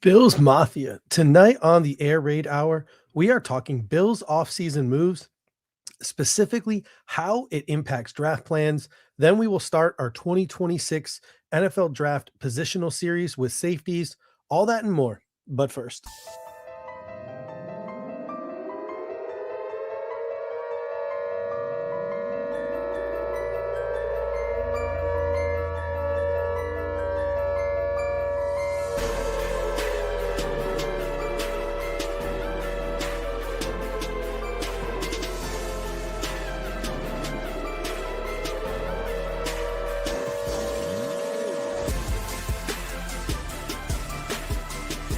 Bills Mafia. Tonight on the Air Raid Hour, we are talking Bills offseason moves, specifically how it impacts draft plans. Then we will start our 2026 NFL Draft positional series with safeties, all that and more. But first,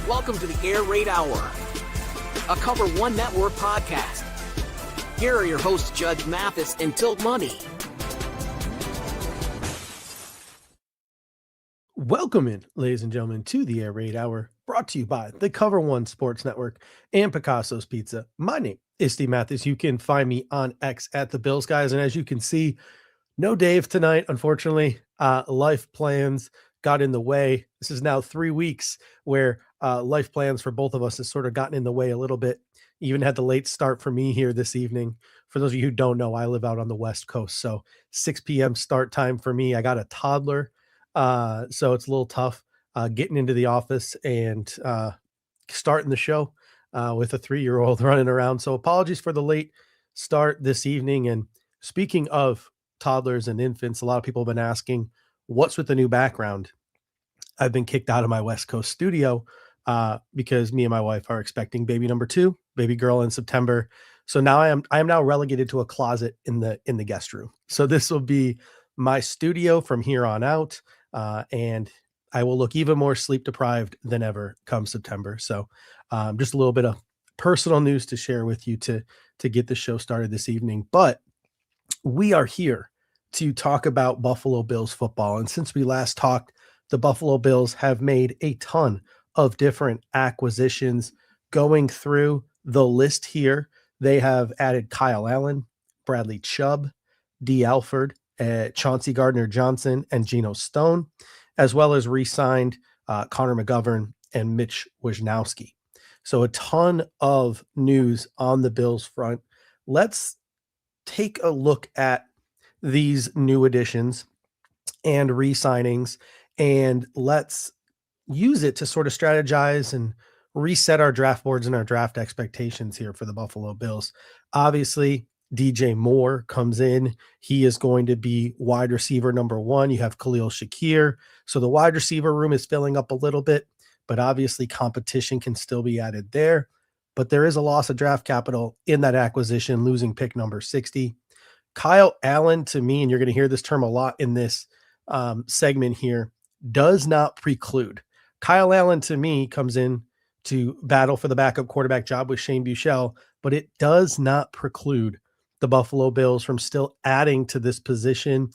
welcome to the Air Raid Hour, a Cover One Network podcast. Here are your hosts, Judge Mathis and Tilt Money. welcome in, ladies and gentlemen, to the Air Raid Hour, brought to you by the Cover One Sports Network and Picasso's Pizza. My name is Steve Mathis. You can find me on X at the Bills Guys, and as you can see, no Dave tonight, unfortunately. Life plans got in the way. This is now 3 weeks where life plans for both of us has sort of gotten in the way a little bit. Even had the late start for me here this evening. For those of you who don't know, I live out on the West Coast, so 6 p.m. start time for me. I got a toddler, so it's a little tough getting into the office and starting the show with a 3-year-old running around. So apologies for the late start this evening. And speaking of toddlers and infants, a lot of people have been asking, what's with the new background? I've been kicked out of my West Coast studio because me and my wife are expecting baby number 2, baby girl, in September. So now I am now relegated to a closet in the guest room. So this will be my studio from here on out, and I will look even more sleep deprived than ever come September. So just a little bit of personal news to share with you to get the show started this evening. But we are here to talk about Buffalo Bills football. And since we last talked, the Buffalo Bills have made a ton of different acquisitions. Going through the list here, they have added Kyle Allen, Bradley Chubb, D. Alford, Chauncey Gardner-Johnson, and Geno Stone, as well as re-signed Connor McGovern and Mitch Wisnowski. So a ton of news on the Bills front. Let's take a look at these new additions and re-signings, and let's use it to sort of strategize and reset our draft boards and our draft expectations here for the Buffalo Bills. Obviously, DJ Moore comes in. He is going to be wide receiver number 1. You have Khalil Shakir. So the wide receiver room is filling up a little bit, but obviously competition can still be added there. But there is a loss of draft capital in that acquisition, losing pick number 60. Kyle Allen, to me, and you're going to hear this term a lot in this segment here, does not preclude. Kyle Allen, to me, comes in to battle for the backup quarterback job with Shane Buechele, but it does not preclude the Buffalo Bills from still adding to this position.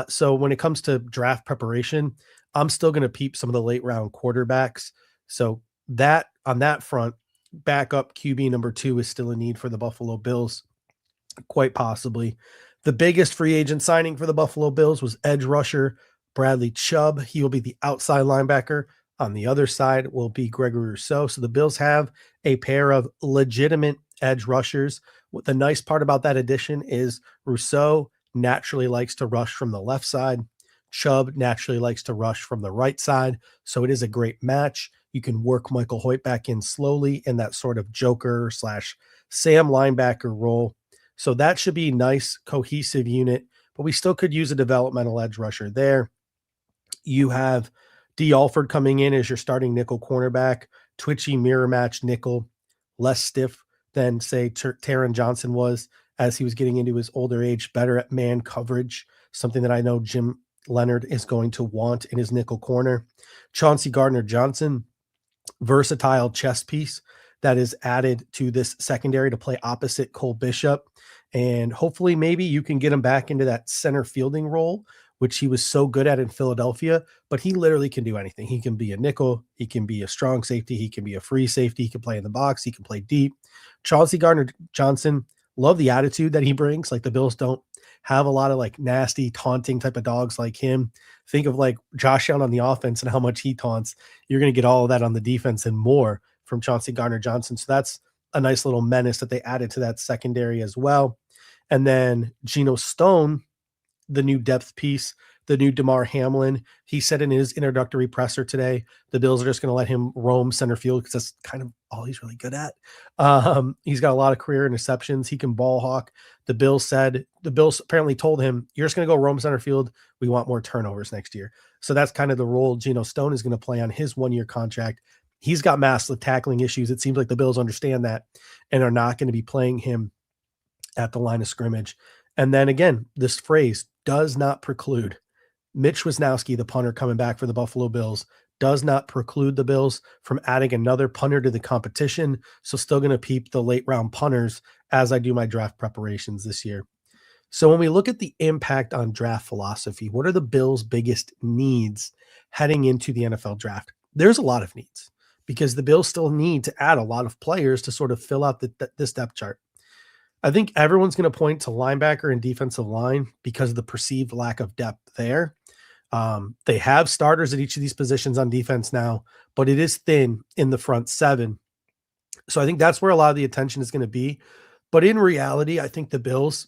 So when it comes to draft preparation, I'm still going to peep some of the late round quarterbacks. So that on that front, backup QB number 2 is still a need for the Buffalo Bills. Quite possibly. The biggest free agent signing for the Buffalo Bills was edge rusher Bradley Chubb. He will be the outside linebacker. On the other side will be Gregory Rousseau. So the Bills have a pair of legitimate edge rushers. What the nice part about that addition is Rousseau naturally likes to rush from the left side. Chubb naturally likes to rush from the right side. So it is a great match. You can work Michael Hoyt back in slowly in that sort of Joker / Sam linebacker role. So that should be a nice, cohesive unit, but we still could use a developmental edge rusher there. You have D. Alford coming in as your starting nickel cornerback, twitchy mirror match nickel, less stiff than, say, Taron Johnson was as he was getting into his older age, better at man coverage, something that I know Jim Leonard is going to want in his nickel corner. Chauncey Gardner-Johnson, versatile chess piece that is added to this secondary to play opposite Cole Bishop. And hopefully maybe you can get him back into that center fielding role, which he was so good at in Philadelphia, but he literally can do anything. He can be a nickel. He can be a strong safety. He can be a free safety. He can play in the box. He can play deep. Chauncey Gardner-Johnson, love the attitude that he brings. Like, the Bills don't have a lot of like nasty taunting type of dogs like him. Think of like Josh Allen on the offense and how much he taunts. You're going to get all of that on the defense and more from Chauncey Gardner-Johnson. So that's a nice little menace that they added to that secondary as well. And then Geno Stone, the new depth piece, the new Damar Hamlin. He said in his introductory presser today, the Bills are just going to let him roam center field because that's kind of all he's really good at. He's got a lot of career interceptions. He can ball hawk. The Bills apparently told him, you're just going to go roam center field. We want more turnovers next year. So that's kind of the role Geno Stone is going to play on his 1-year contract. He's got massive tackling issues. It seems like the Bills understand that and are not going to be playing him at the line of scrimmage. And then again, this phrase does not preclude. Mitch Wisnowski, the punter coming back for the Buffalo Bills, does not preclude the Bills from adding another punter to the competition. So still going to peep the late round punters as I do my draft preparations this year. So when we look at the impact on draft philosophy, what are the Bills' biggest needs heading into the NFL draft? There's a lot of needs because the Bills still need to add a lot of players to sort of fill out this depth chart. I think everyone's going to point to linebacker and defensive line because of the perceived lack of depth there. They have starters at each of these positions on defense now, but it is thin in the front seven. So I think that's where a lot of the attention is going to be. But in reality, I think the Bills,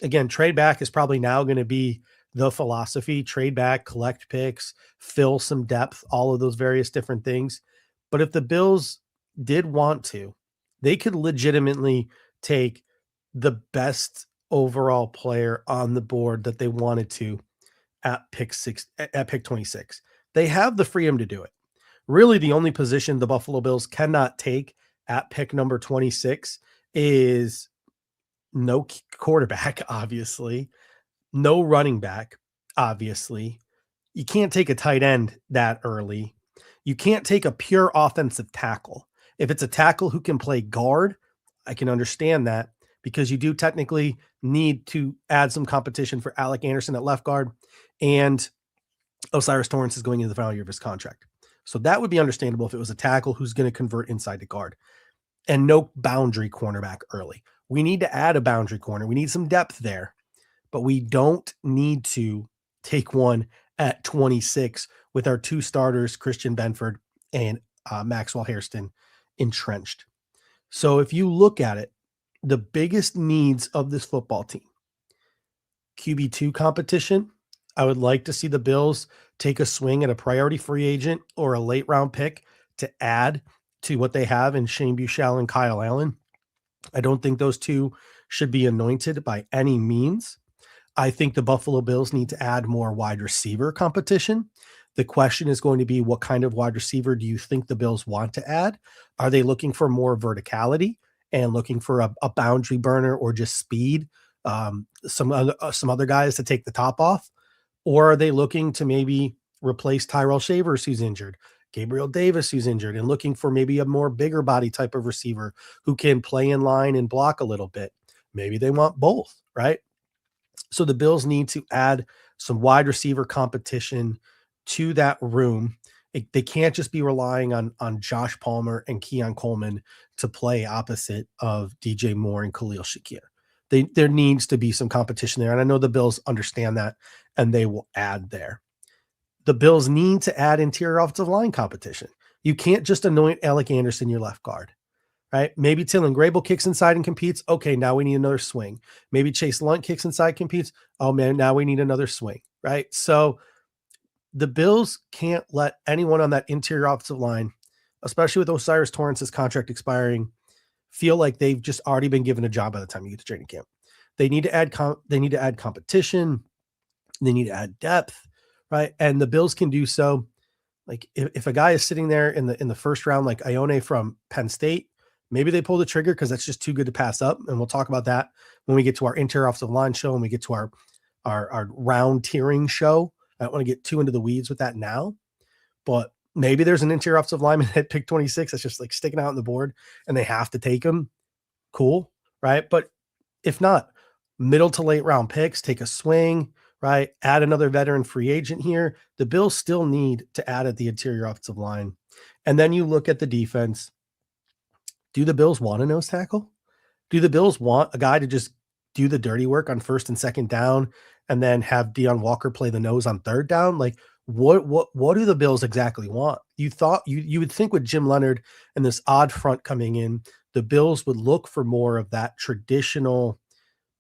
again, trade back is probably now going to be the philosophy. Trade back, collect picks, fill some depth, all of those various different things. But if the Bills did want to, they could legitimately take the best overall player on the board that they wanted to at pick 26. They have the freedom to do it. Really, the only position the Buffalo Bills cannot take at pick number 26 is no quarterback, obviously, no running back, obviously. You can't take a tight end that early. You can't take a pure offensive tackle. If it's a tackle who can play guard, I can understand that because you do technically need to add some competition for Alec Anderson at left guard, and Osiris Torrance is going into the final year of his contract. So that would be understandable if it was a tackle who's going to convert inside to guard, and no boundary cornerback early. We need to add a boundary corner. We need some depth there, but we don't need to take one at 26 with our two starters, Christian Benford and Maxwell Hairston, entrenched. So if you look at it, the biggest needs of this football team, QB2 competition. I would like to see the Bills take a swing at a priority free agent or a late round pick to add to what they have in Shane Buechele and Kyle Allen. I don't think those two should be anointed by any means. I think the Buffalo Bills need to add more wide receiver competition. The question is going to be, what kind of wide receiver do you think the Bills want to add? Are they looking for more verticality and looking for a boundary burner or just speed? Some other guys to take the top off? Or are they looking to maybe replace Tyrell Shavers, who's injured, Gabriel Davis, who's injured, and looking for maybe a more bigger body type of receiver who can play in line and block a little bit? Maybe they want both, right? So the Bills need to add some wide receiver competition to that room. They can't just be relying on Josh Palmer and Keon Coleman to play opposite of DJ Moore and Khalil Shakir. There needs to be some competition there. And I know the Bills understand that, and they will add there. The Bills need to add interior offensive line competition. You can't just anoint Alec Anderson your left guard, right? Maybe Dylan Grable kicks inside and competes. Okay, now we need another swing. Maybe Chase Lunt kicks inside, competes. Oh man, now we need another swing, right? So the Bills can't let anyone on that interior offensive line, especially with Osiris Torrance's contract expiring, feel like they've just already been given a job by the time you get to training camp. They need to add competition. They need to add depth, right? And the Bills can do so. Like if a guy is sitting there in the first round, like Ione from Penn State, maybe they pull the trigger because that's just too good to pass up. And we'll talk about that when we get to our interior offensive line show and we get to our round tiering show. I don't want to get too into the weeds with that now, but maybe there's an interior offensive lineman at pick 26 that's just like sticking out on the board and they have to take him. Cool, right? But if not, middle to late round picks, take a swing, right? Add another veteran free agent here. The Bills still need to add at the interior offensive line. And then you look at the defense. Do the Bills want a nose tackle? Do the Bills want a guy to just do the dirty work on first and second down and then have Deion Walker play the nose on third down? Like, what do the Bills exactly want? You thought you would think with Jim Leonard and this odd front coming in, the Bills would look for more of that traditional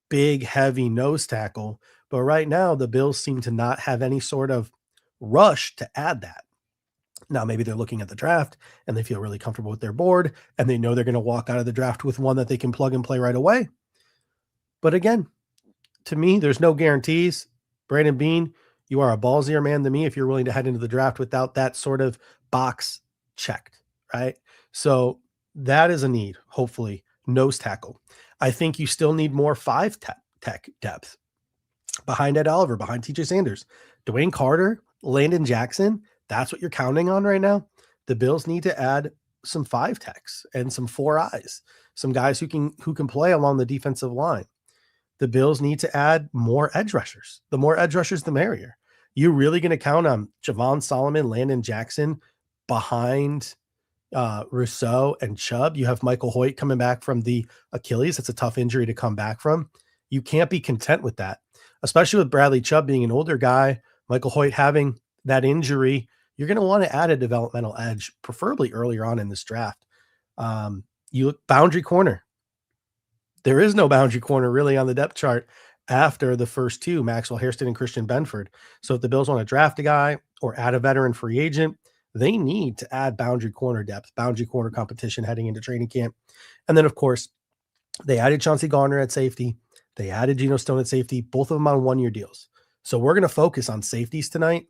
big, heavy nose tackle. But right now, the Bills seem to not have any sort of rush to add that. Now, maybe they're looking at the draft and they feel really comfortable with their board and they know they're going to walk out of the draft with one that they can plug and play right away. But again, to me, there's no guarantees. Brandon Beane, you are a ballsier man than me if you're willing to head into the draft without that sort of box checked, right? So that is a need, hopefully, nose tackle. I think you still need more five tech depth behind Ed Oliver, behind TJ Sanders, Dwayne Carter, Landon Jackson. That's what you're counting on right now. The Bills need to add some five techs and some four eyes, some guys who can play along the defensive line. The Bills need to add more edge rushers. The more edge rushers, the merrier. You really going to count on Javon Solomon, Landon Jackson behind Rousseau and Chubb? You have Michael Hoyt coming back from the Achilles. That's a tough injury to come back from. You can't be content with that, especially with Bradley Chubb being an older guy, Michael Hoyt having that injury. You're going to want to add a developmental edge, preferably earlier on in this draft. You look boundary corner. There is no boundary corner really on the depth chart after the first two, Maxwell Hairston and Christian Benford. So if the Bills want to draft a guy or add a veteran free agent, they need to add boundary corner depth, boundary corner competition heading into training camp. And then, of course, they added Chauncey Gardner at safety. They added Geno Stone at safety, both of them on one-year deals. So we're going to focus on safeties tonight.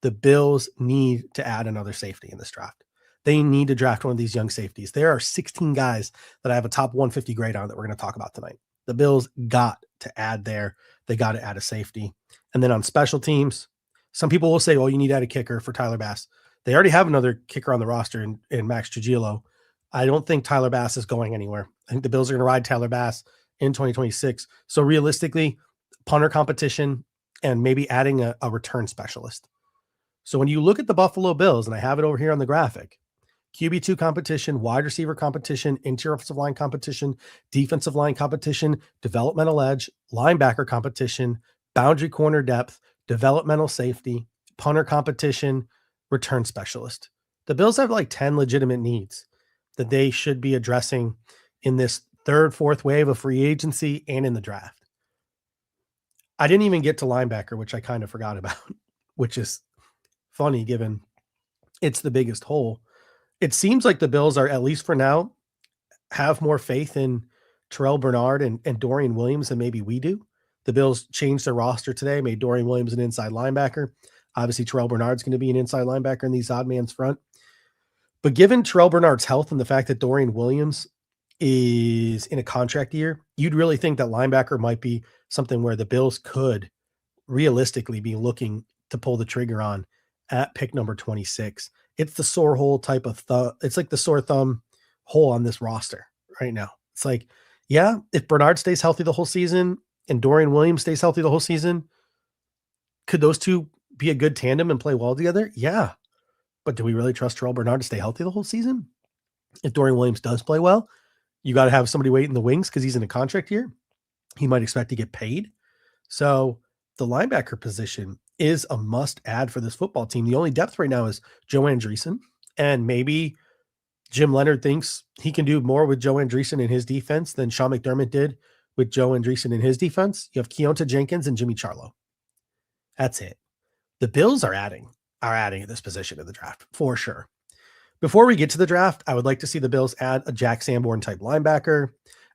The Bills need to add another safety in this draft. They need to draft one of these young safeties. There are 16 guys that I have a top 150 grade on that we're going to talk about tonight. The Bills got to add there. They got to add a safety. And then on special teams, some people will say, oh, you need to add a kicker for Tyler Bass. They already have another kicker on the roster in Max Trujillo. I don't think Tyler Bass is going anywhere. I think the Bills are going to ride Tyler Bass in 2026. So realistically, punter competition and maybe adding a return specialist. So when you look at the Buffalo Bills, and I have it over here on the graphic, QB2 competition, wide receiver competition, interior offensive line competition, defensive line competition, developmental edge, linebacker competition, boundary corner depth, developmental safety, punter competition, return specialist. The Bills have like 10 legitimate needs that they should be addressing in this third, fourth wave of free agency and in the draft. I didn't even get to linebacker, which I kind of forgot about, which is funny given it's the biggest hole. It seems like the Bills are, at least for now, have more faith in Terrell Bernard and Dorian Williams than maybe we do. The Bills changed their roster today, made Dorian Williams an inside linebacker. Obviously, Terrell Bernard's going to be an inside linebacker in these odd man's front. But given Terrell Bernard's health and the fact that Dorian Williams is in a contract year, you'd really think that linebacker might be something where the Bills could realistically be looking to pull the trigger on at pick number 26. It's the sore hole type of it's like the sore thumb hole on this roster right now. It's like, yeah, if Bernard stays healthy the whole season and Dorian Williams stays healthy the whole season, could those two be a good tandem and play well together? Yeah. But do we really trust Terrell Bernard to stay healthy the whole season? If Dorian Williams does play well, you got to have somebody wait in the wings because he's in a contract year. He might expect to get paid. So the linebacker position is a must add for this football team. The only depth right now is Joe Andreessen, and maybe Jim Leonard thinks he can do more with Joe Andreessen in his defense than Sean McDermott did with Joe Andreessen in his defense. You have Keonta Jenkins and Jimmy Charlo. That's it. The Bills are adding at this position in the draft for sure. Before we get to the draft, I would like to see the Bills add a Jack Sanborn type linebacker.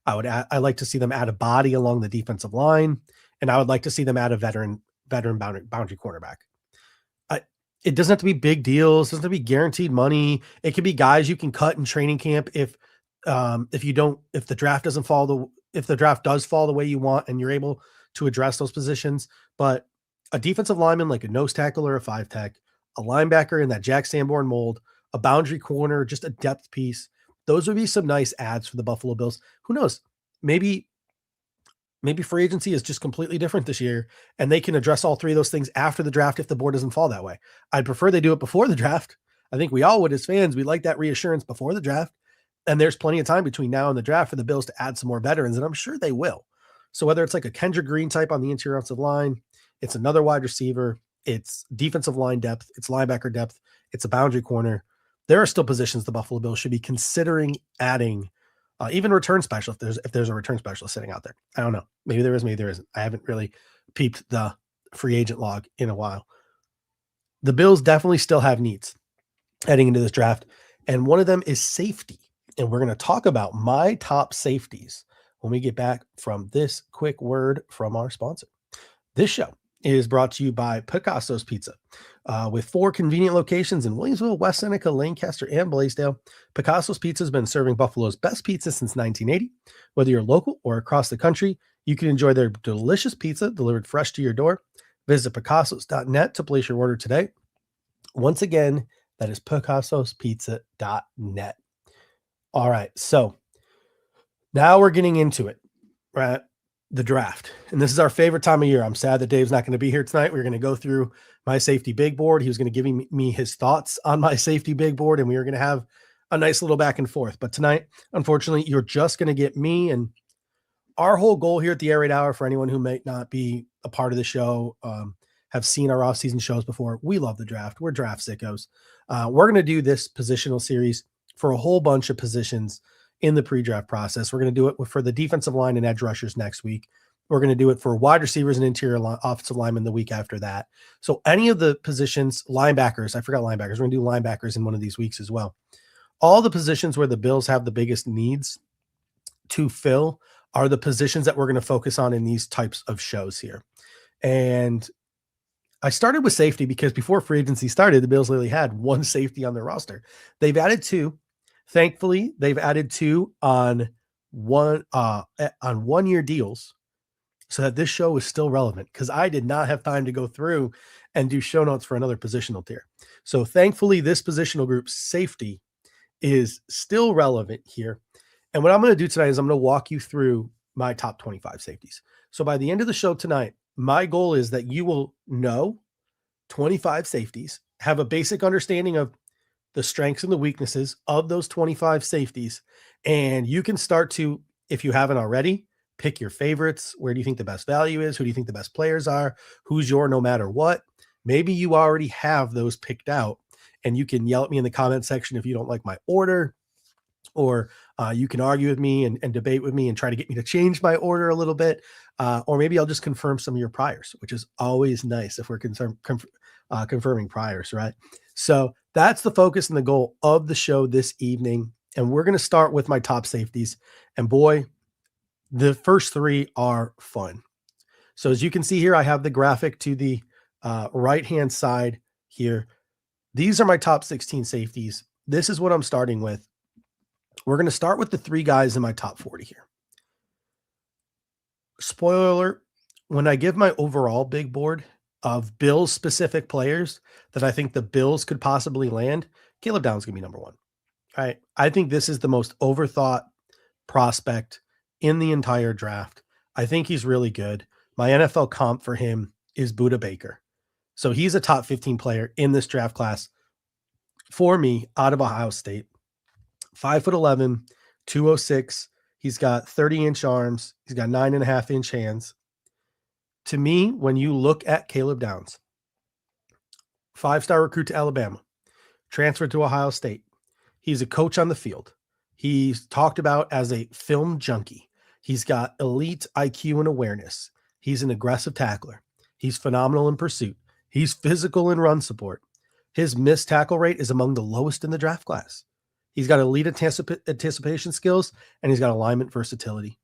I like to see them add a body along the defensive line, and I would like to see them add a veteran boundary cornerback. It doesn't have to be big deals. It doesn't have to be guaranteed money. It could be guys you can cut in training camp if the draft does fall the way you want and you're able to address those positions. But a defensive lineman like a nose tackle or a five tech, a linebacker in that Jack Sanborn mold, a boundary corner, just a depth piece. Those would be some nice ads for the Buffalo Bills. Who knows? Maybe free agency is just completely different this year and they can address all three of those things after the draft if the board doesn't fall that way. I'd prefer they do it before the draft. I think we all would as fans. We like that reassurance before the draft. And there's plenty of time between now and the draft for the Bills to add some more veterans, and I'm sure they will. So whether it's like a Kendrick Green type on the interior offensive line, it's another wide receiver, it's defensive line depth, it's linebacker depth, it's a boundary corner. There are still positions the Buffalo Bills should be considering adding, even return special if there's a return specialist sitting out there. I don't know. Maybe there is, maybe there isn't. I haven't really peeped the free agent log in a while. The Bills definitely still have needs heading into this draft, and one of them is safety. And we're going to talk about my top safeties when we get back from this quick word from our sponsor. This show is brought to you by Picasso's Pizza. With 4 convenient locations in Williamsville, West Seneca, Lancaster, and Blaisdell, Picasso's Pizza has been serving Buffalo's best pizza since 1980. Whether you're local or across the country, you can enjoy their delicious pizza delivered fresh to your door. Visit picassos.net to place your order today. Once again, that is picassospizza.net. All right, so now we're getting into it, right? The draft. And this is our favorite time of year. I'm sad that Dave's not going to be here tonight. We're going to go through my safety big board. He was going to give me his thoughts on my safety big board, and we were going to have a nice little back and forth. But tonight, unfortunately, you're just going to get me. And our whole goal here at the Air Raid Hour, for anyone who might not be a part of the show, have seen our off-season shows before, we love the draft. We're draft sickos. We're going to do this positional series for a whole bunch of positions in the pre-draft process. We're going to do it for the defensive line and edge rushers next week. We're going to do it for wide receivers and interior offensive linemen the week after that. So any of the positions, linebackers, I forgot linebackers. We're going to do linebackers in one of these weeks as well. All the positions where the Bills have the biggest needs to fill are the positions that we're going to focus on in these types of shows here. And I started with safety because before free agency started, the Bills literally had 1 safety on their roster. They've added 2. Thankfully, they've added 2 on 1-year deals so that this show is still relevant, because I did not have time to go through and do show notes for another positional tier. So thankfully, this positional group, safety, is still relevant here. And what I'm going to do tonight is I'm going to walk you through my top 25 safeties. So by the end of the show tonight, my goal is that you will know 25 safeties, have a basic understanding of the strengths and the weaknesses of those 25 safeties. And you can start to, if you haven't already, pick your favorites. Where do you think the best value is? Who do you think the best players are? Who's your no matter what? Maybe you already have those picked out, and you can yell at me in the comment section if you don't like my order, or you can argue with me and debate with me and try to get me to change my order a little bit. Or maybe I'll just confirm some of your priors, which is always nice if we're confirming priors, right? So that's the focus and the goal of the show this evening. And we're going to start with my top safeties. And boy, the first 3 are fun. So as you can see here, I have the graphic to the right-hand side here. These are my top 16 safeties. This is what I'm starting with. We're going to start with the 3 guys in my top 40 here. Spoiler alert, when I give my overall big board of Bills specific players that I think the Bills could possibly land, Caleb Downs is going to be number 1. All right. I think this is the most overthought prospect in the entire draft. I think he's really good. My NFL comp for him is Budda Baker. So he's a top 15 player in this draft class for me out of Ohio State. 5'11", 206. He's got 30-inch arms. He's got 9.5-inch hands. To me, when you look at Caleb Downs, 5-star recruit to Alabama, transferred to Ohio State. He's a coach on the field. He's talked about as a film junkie. He's got elite IQ and awareness. He's an aggressive tackler. He's phenomenal in pursuit. He's physical in run support. His missed tackle rate is among the lowest in the draft class. He's got elite anticipation skills, and he's got alignment versatility.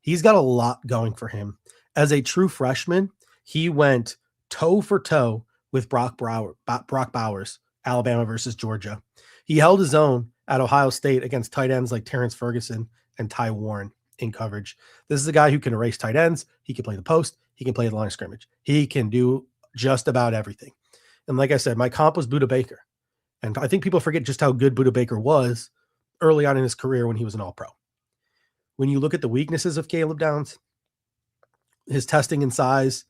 He's got a lot going for him. As a true freshman, he went toe for toe with Brock Bowers, Alabama versus Georgia. He held his own at Ohio State against tight ends like Terrence Ferguson and Ty Warren in coverage. This is a guy who can erase tight ends. He can play the post. He can play the line of scrimmage. He can do just about everything. And like I said, my comp was Budda Baker. And I think people forget just how good Budda Baker was early on in his career when he was an All-Pro. When you look at the weaknesses of Caleb Downs, his testing and size,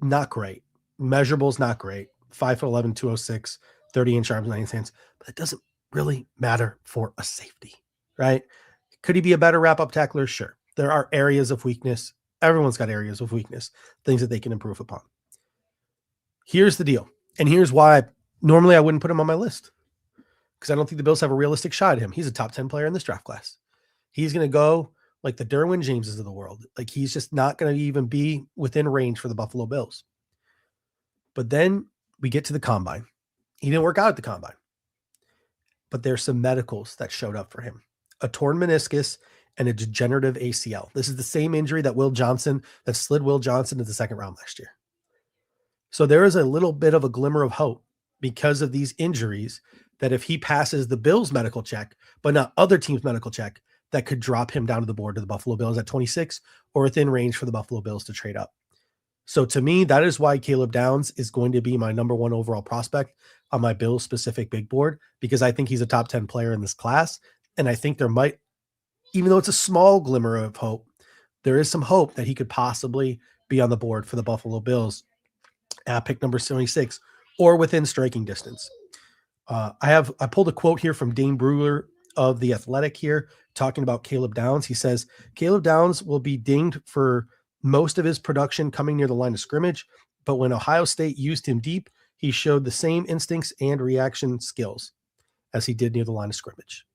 not great. Measurables, not great. 5'11", 206, 30-inch arms, 9 hands. But it doesn't really matter for a safety, right? Could he be a better wrap-up tackler? Sure. There are areas of weakness. Everyone's got areas of weakness, things that they can improve upon. Here's the deal. And here's why normally I wouldn't put him on my list, because I don't think the Bills have a realistic shot at him. He's a top 10 player in this draft class. He's going to go like the Derwin Jameses of the world. Like, he's just not going to even be within range for the Buffalo Bills. But then we get to the combine. He didn't work out at the combine. But there's some medicals that showed up for him. A torn meniscus and a degenerative ACL. This is the same injury that slid Will Johnson to the second round last year. So there is a little bit of a glimmer of hope because of these injuries, that if he passes the Bills medical check, but not other teams' medical check, that could drop him down to the board to the Buffalo Bills at 26 or within range for the Buffalo Bills to trade up. So to me, that is why Caleb Downs is going to be my number one overall prospect on my Bills specific big board, because I think he's a top 10 player in this class. And I think there might, even though it's a small glimmer of hope, there is some hope that he could possibly be on the board for the Buffalo Bills at pick number 76 or within striking distance. I pulled a quote here from Dane Brewer of The Athletic here talking about Caleb Downs. He says, Caleb Downs will be dinged for most of his production coming near the line of scrimmage, but when Ohio State used him deep, he showed the same instincts and reaction skills as he did near the line of scrimmage.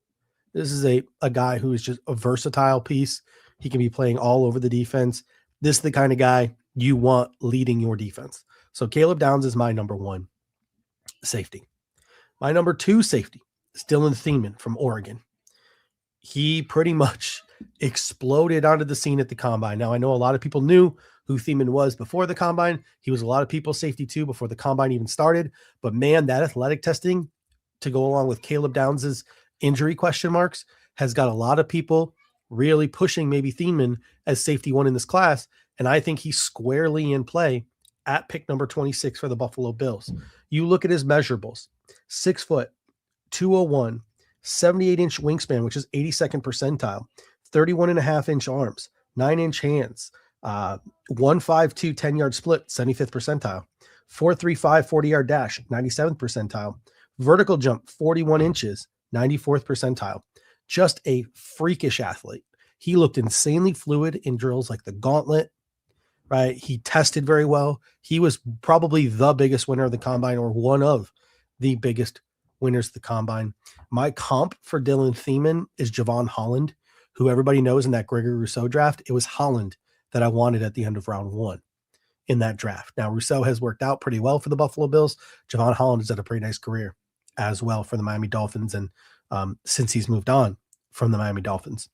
This is a guy who is just a versatile piece. He can be playing all over the defense. This is the kind of guy you want leading your defense. So Caleb Downs is my number one safety. My number two safety is Dylan Thiemann from Oregon. He pretty much exploded onto the scene at the combine. Now, I know a lot of people knew who Thiemann was before the combine. He was a lot of people's safety too before the combine even started. But man, that athletic testing to go along with Caleb Downs's injury question marks has got a lot of people really pushing maybe Thiemann as safety one in this class. And I think he's squarely in play at pick number 26 for the Buffalo Bills. You look at his measurables: 6 foot, 201, 78-inch wingspan, which is 82nd percentile, 31.5-inch arms, 9-inch hands, 1.52 10-yard split, 75th percentile, 4.35 40-yard dash, 97th percentile, vertical jump, 41 inches, 94th percentile. Just a freakish athlete. He looked insanely fluid in drills like the gauntlet, right? He tested very well. He was probably the biggest winner of the combine, or one of the biggest winners of the combine. My comp for Dylan Thiemann is Javon Holland, who everybody knows in that Gregory Rousseau draft. It was Holland that I wanted at the end of round one in that draft. Now, Rousseau has worked out pretty well for the Buffalo Bills. Javon Holland has had a pretty nice career as well for the Miami Dolphins, and since he's moved on from the Miami Dolphins.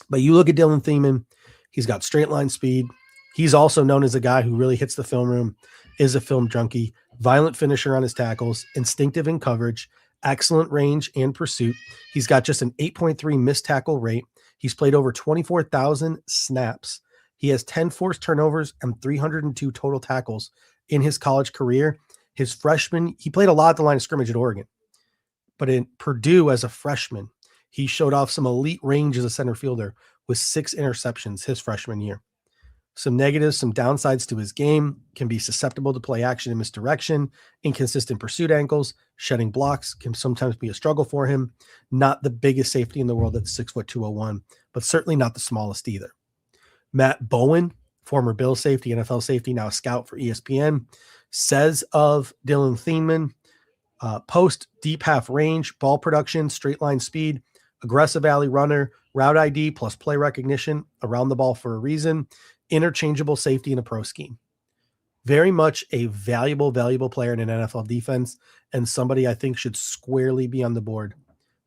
But you look at Dylan Thiemann, he's got straight line speed. He's also known as a guy who really hits the film room, is a film junkie, violent finisher on his tackles, instinctive in coverage, excellent range and pursuit. He's got just an 8.3 missed tackle rate. He's played over 24,000 snaps. He has 10 forced turnovers and 302 total tackles in his college career. His freshman, he played a lot at the line of scrimmage at Oregon, but in Purdue as a freshman, he showed off some elite range as a center fielder with 6 interceptions his freshman year. Some negatives, some downsides to his game: can be susceptible to play action and misdirection, inconsistent pursuit angles, shedding blocks can sometimes be a struggle for him. Not the biggest safety in the world at 6 foot 201, but certainly not the smallest either. Matt Bowen, former Bill safety, NFL safety, now a scout for ESPN, says of Dylan Thiemann, post deep half range, ball production, straight line speed, aggressive alley runner, route ID plus play recognition, around the ball for a reason, interchangeable safety in a pro scheme. Very much a valuable player in an NFL defense, and somebody I think should squarely be on the board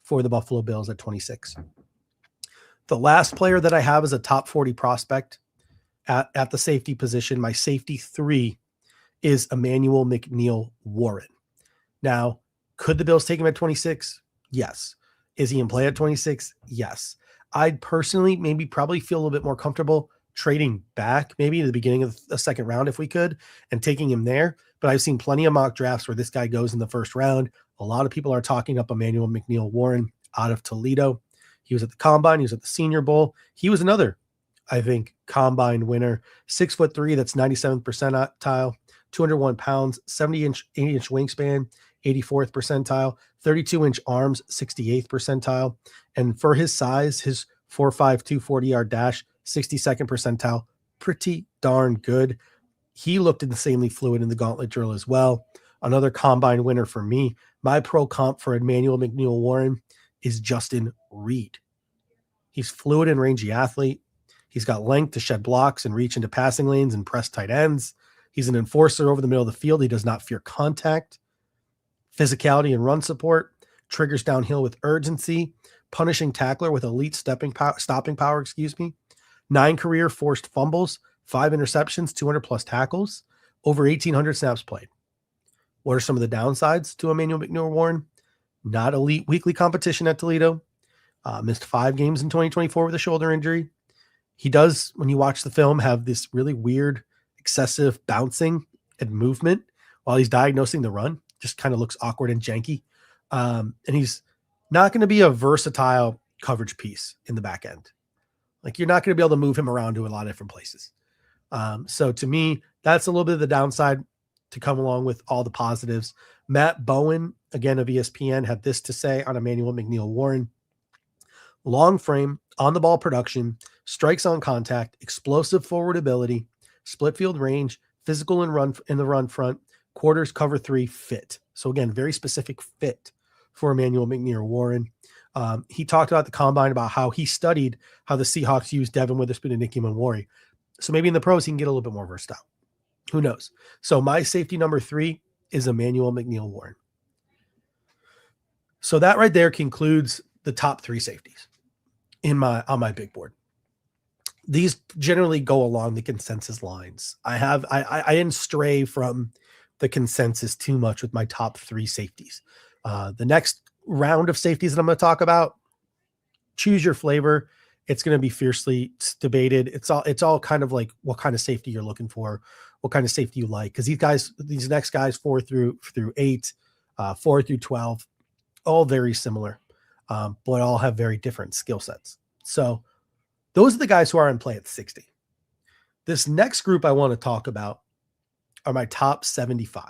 for the Buffalo Bills at 26. The last player that I have is a top 40 prospect at the safety position. My safety 3 is Emmanuel McNeil Warren. Now, could the Bills take him at 26? Yes. Is he in play at 26? Yes. I'd personally probably feel a little bit more comfortable trading back maybe to the beginning of the second round if we could, and taking him there. But I've seen plenty of mock drafts where this guy goes in the first round. A lot of people are talking up Emmanuel McNeil Warren out of Toledo. He was at the Combine. He was at the Senior Bowl. He was another, I think, Combine winner. 6'3", that's 97th percentile, 201 pounds, 80-inch wingspan, 84th percentile, 32-inch arms, 68th percentile. And for his size, his 4.52 40-yard dash, 62nd percentile, pretty darn good. He looked insanely fluid in the gauntlet drill as well. Another combine winner for me. My pro comp for Emmanuel McNeil Warren is Justin Reed. He's fluid and rangy athlete. He's got length to shed blocks and reach into passing lanes and press tight ends. He's an enforcer over the middle of the field. He does not fear contact. Physicality and run support. Triggers downhill with urgency. Punishing tackler with elite stopping power, 9 career forced fumbles, 5 interceptions, 200 plus tackles, over 1,800 snaps played. What are some of the downsides to Emmanuel McNeil Warren? Not elite weekly competition at Toledo. Missed 5 games in 2024 with a shoulder injury. He does, when you watch the film, have this really weird, excessive bouncing and movement while he's diagnosing the run. Just kind of looks awkward and janky. And he's not going to be a versatile coverage piece in the back end. Like, you're not going to be able to move him around to a lot of different places. So to me, that's a little bit of the downside to come along with all the positives. Matt Bowen, again, of ESPN, had this to say on Emmanuel McNeil Warren. Long frame, on the ball production, strikes on contact, explosive forward ability, split field range, physical and run in the run front, quarters, cover 3, fit. So again, very specific fit for Emmanuel McNeil Warren. He talked about the combine, about how he studied how the Seahawks used Devin Witherspoon and Nicky Manwari. So maybe in the pros, he can get a little bit more versatile. Who knows? So my safety number 3 is Emmanuel McNeil Warren. So that right there concludes the top 3 safeties on my big board. These generally go along the consensus lines. I didn't stray from the consensus too much with my top 3 safeties. The next round of safeties that I'm going to talk about, choose your flavor. It's going to be fiercely debated. It's all kind of like what kind of safety you're looking for, what kind of safety you like. Because these next guys, 4 through 8, 4 through 12, all very similar, but all have very different skill sets. So those are the guys who are in play at 60. This next group I want to talk about are my top 75.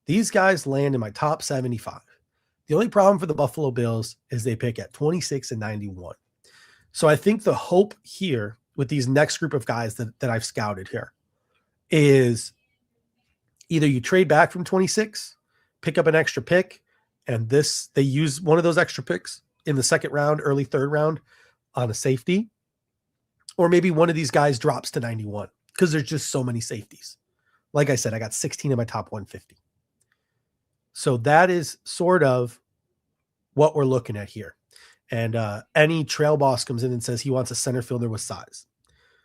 These guys land in my top 75. The only problem for the Buffalo Bills is they pick at 26 and 91. So I think the hope here with these next group of guys that I've scouted here is either you trade back from 26, pick up an extra pick, and they use one of those extra picks in the second round, early third round on a safety, or maybe one of these guys drops to 91 because there's just so many safeties. Like I said, I got 16 in my top 150. So that is sort of what we're looking at here. And any trail boss comes in and says he wants a center fielder with size.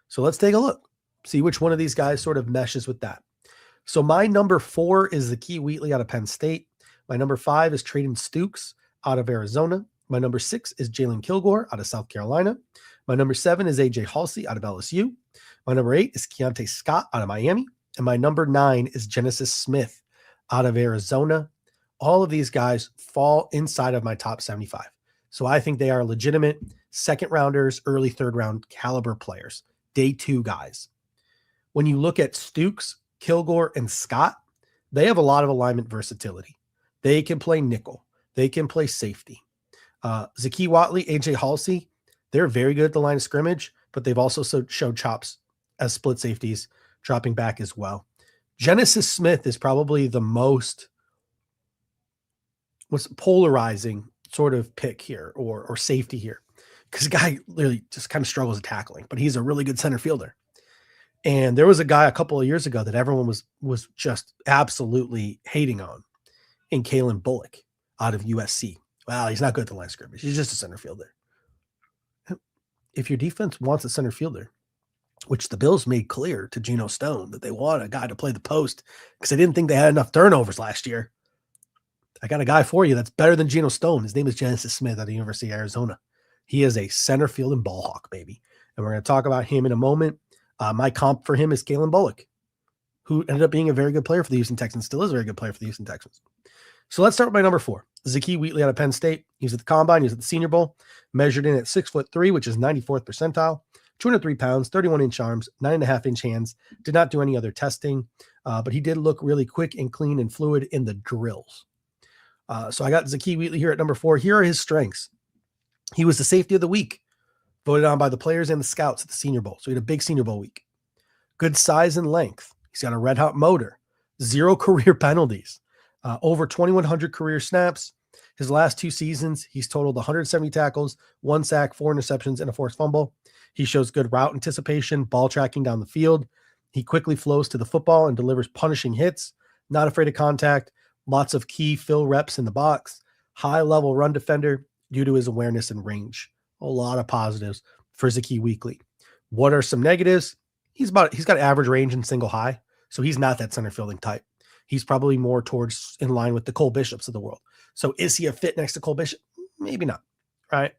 So let's take a look, see which one of these guys sort of meshes with that. So my number 4 is Zakee Wheatley out of Penn State. My number 5 is Traden Stukes out of Arizona. My number 6 is Jalen Kilgore out of South Carolina. My number 7 is AJ Halsey out of LSU. My number 8 is Keontae Scott out of Miami. And my number 9 is Genesis Smith out of Arizona. All of these guys fall inside of my top 75. So I think they are legitimate second rounders, early third round caliber players, day 2 guys. When you look at Stukes, Kilgore, and Scott, they have a lot of alignment versatility. They can play nickel. They can play safety. Zakee Wheatley, AJ Halsey, they're very good at the line of scrimmage, but they've also showed chops as split safeties, dropping back as well. Genesis Smith is probably the most polarizing sort of pick here or safety here, because the guy literally just kind of struggles at tackling, but he's a really good center fielder. And there was a guy a couple of years ago that everyone was just absolutely hating on in Kalen Bullock out of USC. Well, he's not good at the line of scrimmage. He's just a center fielder. If your defense wants a center fielder, which the Bills made clear to Geno Stone that they want a guy to play the post because they didn't think they had enough turnovers last year, I got a guy for you that's better than Geno Stone. His name is Genesis Smith out of the University of Arizona. He is a center field and ball hawk, baby. And we're going to talk about him in a moment. My comp for him is Kalen Bullock, who ended up being a very good player for the Houston Texans, still is a very good player for the Houston Texans. So let's start with my number 4, Zakee Wheatley out of Penn State. He was at the Combine. He was at the Senior Bowl, measured in at 6'3", which is 94th percentile, 203 pounds, 31-inch arms, 9.5-inch hands. Did not do any other testing, but he did look really quick and clean and fluid in the drills. So I got Zakee Wheatley here at number 4. Here are his strengths. He was the safety of the week Voted on by the players and the scouts at the Senior Bowl. So he had a big Senior Bowl week. Good size and length. He's got a red hot motor. 0 career penalties. Over 2,100 career snaps. His last 2 seasons, he's totaled 170 tackles, 1 sack, 4 interceptions, and a forced fumble. He shows good route anticipation, ball tracking down the field. He quickly flows to the football and delivers punishing hits. Not afraid of contact. Lots of key fill reps in the box. High-level run defender due to his awareness and range. A lot of positives for Zaki Weekly. What are some negatives? He's got average range and single high, so he's not that center fielding type. He's probably more towards in line with the Cole Bishops of the world. So is he a fit next to Cole Bishop? Maybe not, right?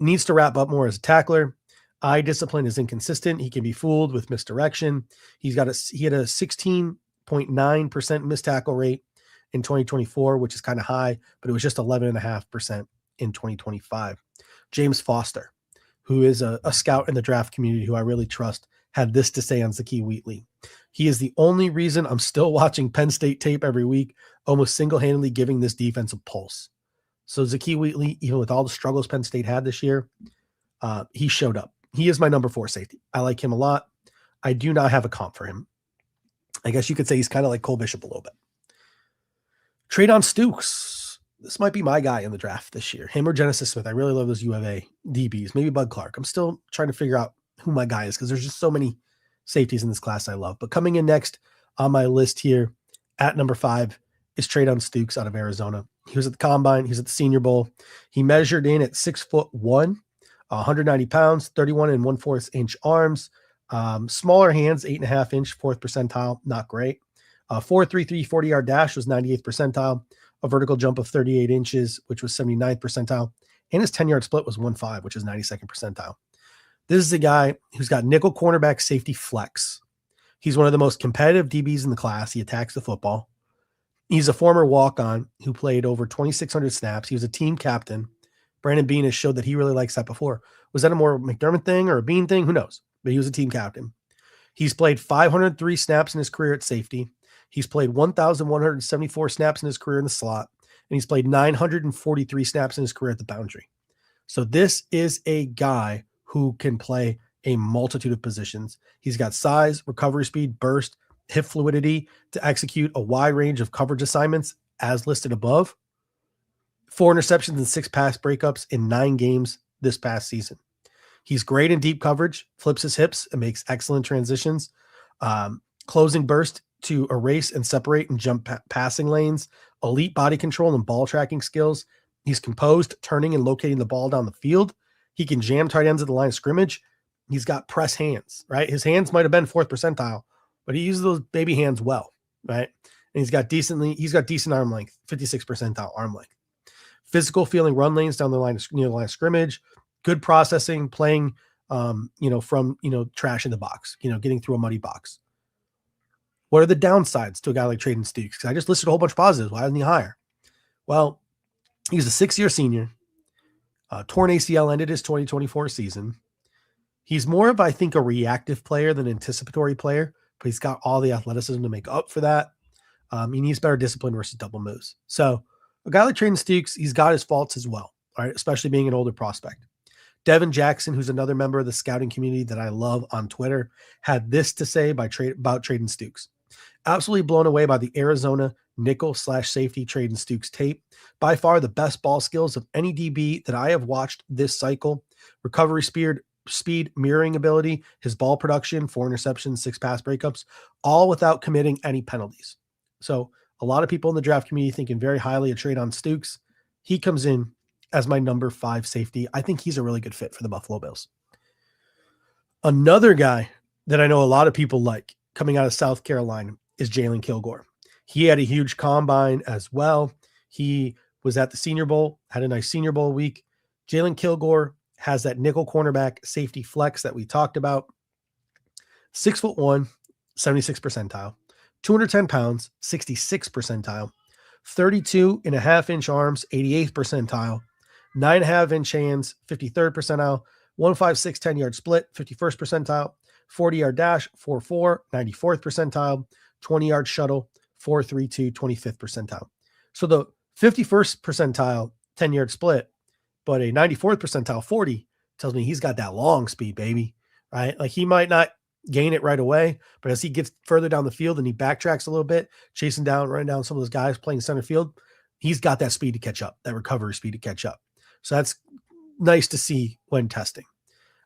Needs to wrap up more as a tackler. Eye discipline is inconsistent. He can be fooled with misdirection. He had a 16.9% missed tackle rate in 2024, which is kind of high, but it was just 11.5% in 2025. James Foster, who is a scout in the draft community who I really trust, had this to say on Zaki Wheatley. He is the only reason I'm still watching Penn State tape every week, almost single-handedly giving this defense a pulse. So Zaki Wheatley, even with all the struggles Penn State had this year, he showed up. He is my number 4 safety. I like him a lot. I do not have a comp for him. I guess you could say he's kind of like Cole Bishop a little bit. Treydon Stukes. This might be my guy in the draft this year. Him or Genesis Smith. I really love those U of A DBs. Maybe Bud Clark. I'm still trying to figure out who my guy is because there's just so many safeties in this class I love. But coming in next on my list here at number 5 is Treydon Stukes out of Arizona. He was at the Combine. He was at the Senior Bowl. He measured in at 6'1", 190 pounds, 31 1/4 inch arms, smaller hands, 8.5 inch, 4th percentile. Not great. 4.33 40-yard dash was 98th percentile. A vertical jump of 38 inches, which was 79th percentile. And his 10-yard split was 1.5, which is 92nd percentile. This is a guy who's got nickel cornerback safety flex. He's one of the most competitive DBs in the class. He attacks the football. He's a former walk-on who played over 2,600 snaps. He was a team captain. Brandon Beane has showed that he really likes that before. Was that a more McDermott thing or a Beane thing? Who knows? But he was a team captain. He's played 503 snaps in his career at safety. He's played 1,174 snaps in his career in the slot. And he's played 943 snaps in his career at the boundary. So this is a guy who can play a multitude of positions. He's got size, recovery speed, burst, hip fluidity to execute a wide range of coverage assignments as listed above. 4 interceptions and 6 pass breakups in 9 games this past season. He's great in deep coverage, flips his hips and makes excellent transitions. Closing burst to erase and separate and jump passing lanes, elite body control and ball tracking skills. He's composed, turning and locating the ball down the field. He can jam tight ends at the line of scrimmage. He's got press hands, right? His hands might have been 4th percentile, but he uses those baby hands well, right? And he's got decent arm length, 56th percentile arm length. Physical feeling run lanes down the line near the line of scrimmage. Good processing, playing, from trash in the box, getting through a muddy box. What are the downsides to a guy like Treydon Stukes? Because I just listed a whole bunch of positives. Why isn't he higher? Well, he's a 6-year senior. Torn ACL ended his 2024 season. He's more of, I think, a reactive player than an anticipatory player, but he's got all the athleticism to make up for that. He needs better discipline versus double moves. So a guy like Treydon Stukes, he's got his faults as well, right? Especially being an older prospect. Devin Jackson, who's another member of the scouting community that I love on Twitter, had this to say about Treydon Stukes. Absolutely blown away by the Arizona nickel/safety Treydon Stukes tape. By far the best ball skills of any DB that I have watched this cycle. Recovery speed, mirroring ability, his ball production, 4 interceptions, 6 pass breakups, all without committing any penalties. So a lot of people in the draft community thinking very highly of Treydon Stukes. He comes in as my number 5 safety. I think he's a really good fit for the Buffalo Bills. Another guy that I know a lot of people like coming out of South Carolina is Jalen Kilgore. He had a huge combine as well. He was at the Senior Bowl, had a nice Senior Bowl week. Jalen Kilgore has that nickel cornerback safety flex that we talked about. 6'1", 76th percentile, 210 pounds, 66th percentile, 32.5 inch arms, 88th percentile, 9.5 inch hands, 53rd percentile, 156 10-yard split, 51st percentile, 40-yard dash, 4.4, 94th percentile, 20-yard shuttle, 4.32, 25th percentile. So the 51st percentile 10-yard split, but a 94th percentile 40 tells me he's got that long speed, baby, right? Like he might not gain it right away, but as he gets further down the field and he backtracks a little bit, chasing down, running down some of those guys playing center field, he's got that speed to catch up, that recovery speed to catch up. So that's nice to see when testing.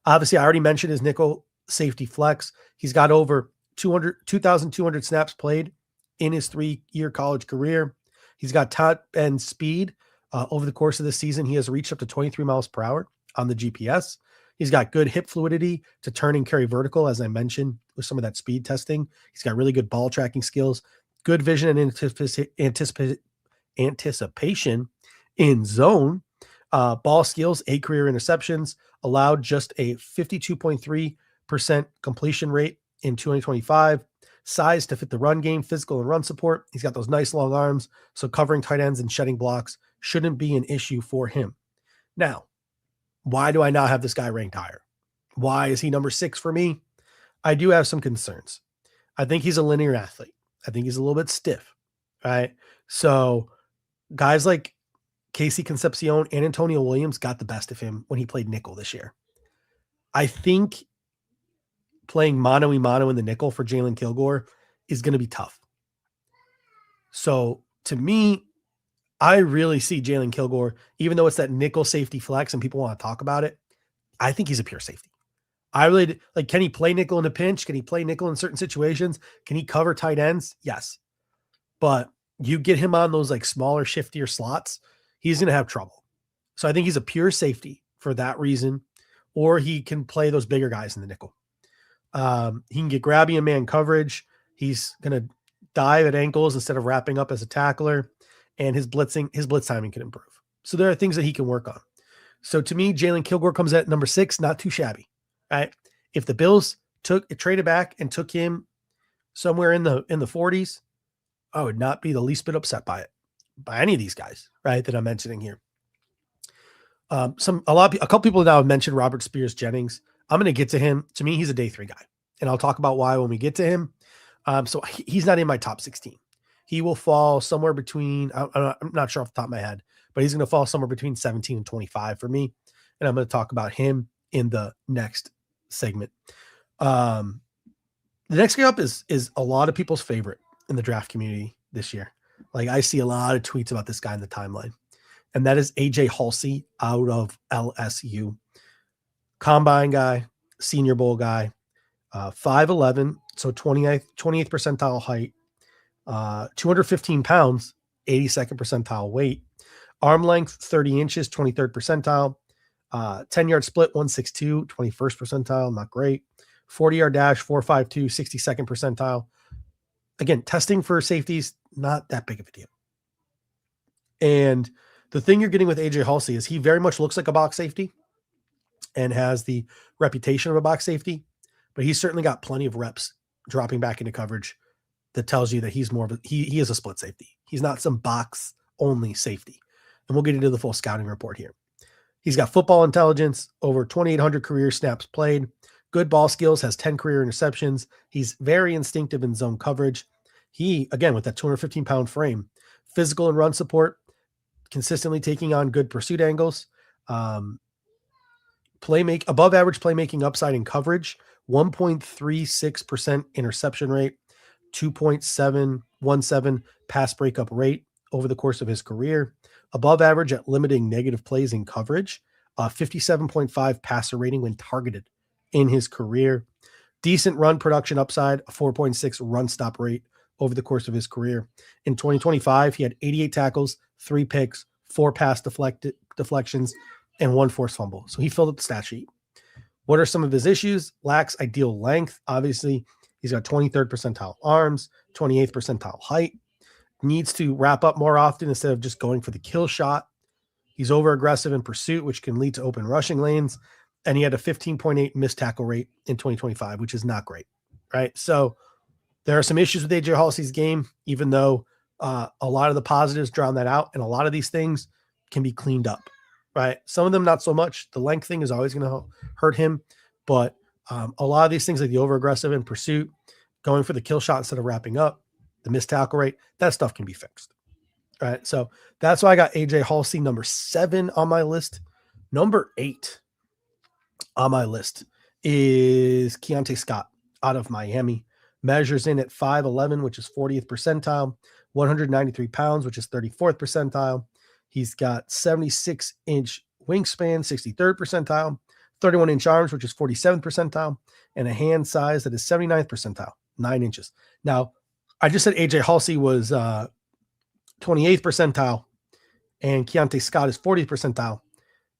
Obviously, I already mentioned his nickel safety flex. He's got over 2,200 snaps played in his 3-year college career. He's got top end speed. Over the course of the season, he has reached up to 23 miles per hour on the GPS. He's got good hip fluidity to turn and carry vertical, as I mentioned, with some of that speed testing. He's got really good ball tracking skills, good vision and anticipation in zone. Ball skills, 8 career interceptions, allowed just a 52.3% completion rate in 2025. Size to fit the run game, physical and run support. He's got those nice long arms, so covering tight ends and shedding blocks shouldn't be an issue for him. Now, why do I not have this guy ranked higher? Why is he number 6 for me? I do have some concerns. I think he's a linear athlete. I think he's a little bit stiff, right? So guys like Casey Concepcion and Antonio Williams got the best of him when he played nickel this year. I think playing mano-a-mano in the nickel for Jalen Kilgore is going to be tough. So to me, I really see Jalen Kilgore, even though it's that nickel safety flex and people want to talk about it, I think he's a pure safety. I really like, can he play nickel in a pinch? Can he play nickel in certain situations? Can he cover tight ends? Yes. But you get him on those like smaller, shiftier slots, he's going to have trouble. So I think he's a pure safety for that reason, or he can play those bigger guys in the nickel. He can get grabby in man coverage. He's going to dive at ankles instead of wrapping up as a tackler, and his blitz timing can improve. So there are things that he can work on. So to me, Jalen Kilgore comes at number 6, not too shabby, right? If the Bills traded back and took him somewhere in the 40s, I would not be the least bit upset by it, by any of these guys, right, that I'm mentioning here. A couple people now have mentioned Robert Spears Jennings. I'm going to get to him. To me, he's a day 3 guy, and I'll talk about why when we get to him. So he's not in my top 16. He will fall somewhere between, I'm not sure off the top of my head, but he's going to fall somewhere between 17 and 25 for me. And I'm going to talk about him in the next segment. The next guy up is a lot of people's favorite in the draft community this year. Like I see a lot of tweets about this guy in the timeline, and that is AJ Halsey out of LSU. Combine guy, Senior Bowl guy, 5'11", so 28th percentile height, 215 pounds, 82nd percentile weight, arm length 30 inches, 23rd percentile, 10-yard split 162, 21st percentile, not great, 40-yard dash 452, 62nd percentile. Again, testing for safeties, not that big of a deal. And the thing you're getting with AJ Halsey is he very much looks like a box safety and has the reputation of a box safety, but he's certainly got plenty of reps dropping back into coverage that tells you that he's more of a, he is a split safety. He's not some box only safety. And we'll get into the full scouting report here. He's got football intelligence, over 2,800 career snaps played, good ball skills, has 10 career interceptions. He's very instinctive in zone coverage. He, again, with that 215-pound frame, physical and run support, consistently taking on good pursuit angles, above average playmaking upside in coverage, 1.36% interception rate, 2.717 pass breakup rate over the course of his career, above average at limiting negative plays in coverage, 57.5 passer rating when targeted in his career, decent run production upside, a 4.6 run stop rate over the course of his career. In 2025, he had 88 tackles, 3 picks, 4 pass deflections, and 1 forced fumble. So he filled up the stat sheet. What are some of his issues? Lacks ideal length. Obviously, he's got 23rd percentile arms, 28th percentile height. Needs to wrap up more often instead of just going for the kill shot. He's over aggressive in pursuit, which can lead to open rushing lanes. And he had a 15.8 missed tackle rate in 2025, which is not great, right? So there are some issues with AJ Halsey's game, even though a lot of the positives drown that out. And a lot of these things can be cleaned up, right? Some of them not so much. The length thing is always going to hurt him. But a lot of these things like the over aggressive in pursuit, going for the kill shot instead of wrapping up, the missed tackle rate, that stuff can be fixed. All right. So that's why I got AJ Halsey number 7 on my list. Number 8. on my list is Keontae Scott out of Miami. Measures in at 5'11", which is 40th percentile, 193 pounds, which is 34th percentile. He's got 76-inch wingspan, 63rd percentile, 31-inch arms, which is 47th percentile, and a hand size that is 79th percentile, 9 inches. Now, I just said AJ Halsey was 28th percentile and Keontae Scott is 40th percentile,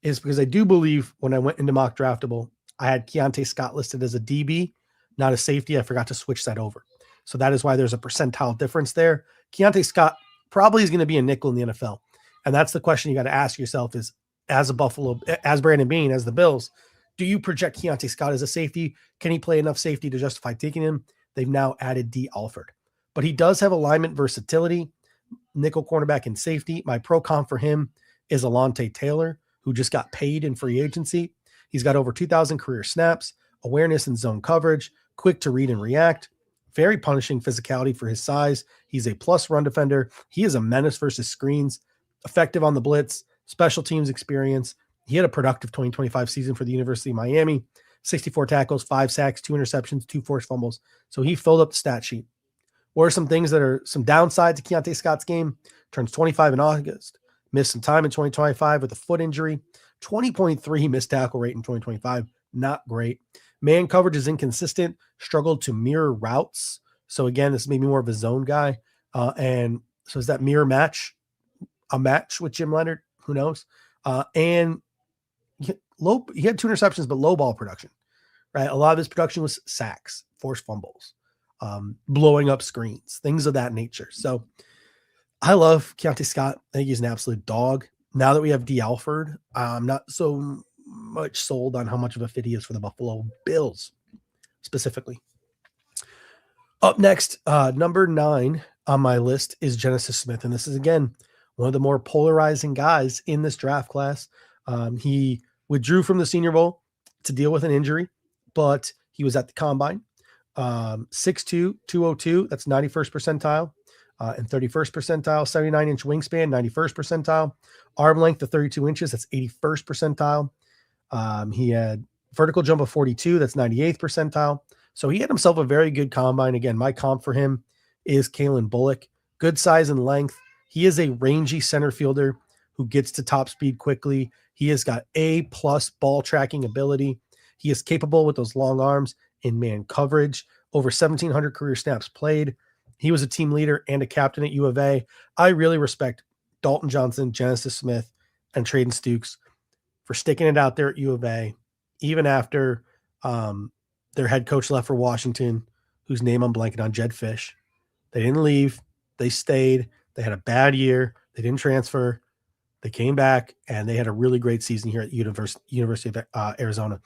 is because I do believe when I went into mock draftable, I had Keontae Scott listed as a DB, not a safety. I forgot to switch that over. So that is why there's a percentile difference there. Keontae Scott probably is going to be a nickel in the NFL. And that's the question you got to ask yourself is, as a Buffalo, as Brandon Beane, as the Bills, do you project Keontae Scott as a safety? Can he play enough safety to justify taking him? They've now added D. Alford. But he does have alignment versatility, nickel cornerback and safety. My pro comp for him is Alontae Taylor, who just got paid in free agency. He's got over 2,000 career snaps, awareness and zone coverage, quick to read and react, very punishing physicality for his size. He's a plus run defender. He is a menace versus screens, effective on the blitz, special teams experience. He had a productive 2025 season for the University of Miami, 64 tackles, 5 sacks, 2 interceptions, 2 forced fumbles. So he filled up the stat sheet. What are some things that are some downsides to Keontae Scott's game? Turns 25 in August, missed some time in 2025 with a foot injury, 20.3 missed tackle rate in 2025. Not great. Man coverage is inconsistent, struggled to mirror routes. So again, this may be more of a zone guy. And so is that mirror match a match with Jim Leonard? Who knows? And he had 2 interceptions, but low ball production, right? A lot of his production was sacks, forced fumbles, blowing up screens, things of that nature. So I love Keontae Scott. I think he's an absolute dog. Now that we have D. Alford, I'm not so much sold on how much of a fit he is for the Buffalo Bills specifically. Up next, number 9 on my list is Genesis Smith. And this is, again, one of the more polarizing guys in this draft class. He withdrew from the Senior Bowl to deal with an injury, but he was at the combine. 6'2", 202, that's 91st percentile, and 31st percentile, 79-inch wingspan, 91st percentile, arm length of 32 inches, that's 81st percentile. He had vertical jump of 42, that's 98th percentile. So he had himself a very good combine. Again, my comp for him is Kalen Bullock. Good size and length. He is a rangy center fielder who gets to top speed quickly. He has got A+ ball tracking ability. He is capable with those long arms in man coverage. Over 1,700 career snaps played. He was a team leader and a captain at U of A. I really respect Dalton Johnson, Genesis Smith, and Traden Stukes for sticking it out there at U of A, even after their head coach left for Washington, whose name I'm blanking on, Jed Fish. They didn't leave. They stayed. They had a bad year. They didn't transfer. They came back, and they had a really great season here at University of Arizona.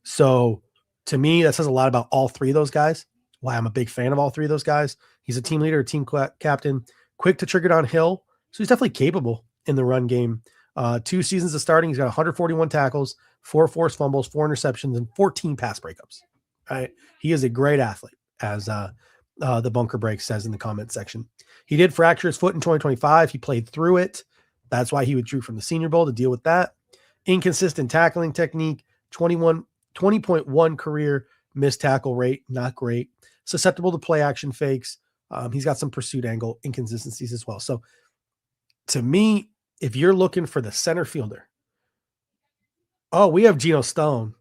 So to me, that says a lot about all 3 of those guys, why I'm a big fan of all 3 of those guys. He's a team leader, a team captain, quick to trigger downhill. So he's definitely capable in the run game. 2 seasons of starting, he's got 141 tackles, 4 forced fumbles, 4 interceptions, and 14 pass breakups. Right? He is a great athlete, as the Bunker Break says in the comment section. He did fracture his foot in 2025. He played through it. That's why he withdrew from the Senior Bowl to deal with that. Inconsistent tackling technique, 20.1 career missed tackle rate, not great. Susceptible to play action fakes. He's got some pursuit angle inconsistencies as well. So to me, if you're looking for the center fielder, we have Geno Stone,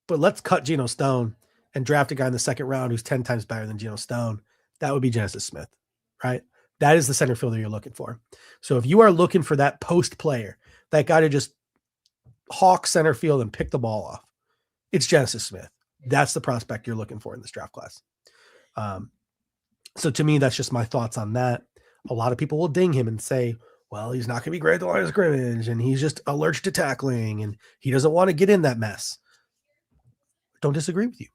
but let's cut Geno Stone and draft a guy in the second round who's 10 times better than Geno Stone. That would be Genesis Smith, right? That is the center fielder you're looking for. So if you are looking for that post player, that guy to just hawk center field and pick the ball off, it's Genesis Smith. That's the prospect you're looking for in this draft class. So to me, that's just my thoughts on that. A lot of people will ding him and say, well, he's not going to be great at the line of scrimmage, and he's just allergic to tackling, and he doesn't want to get in that mess. Don't disagree with you.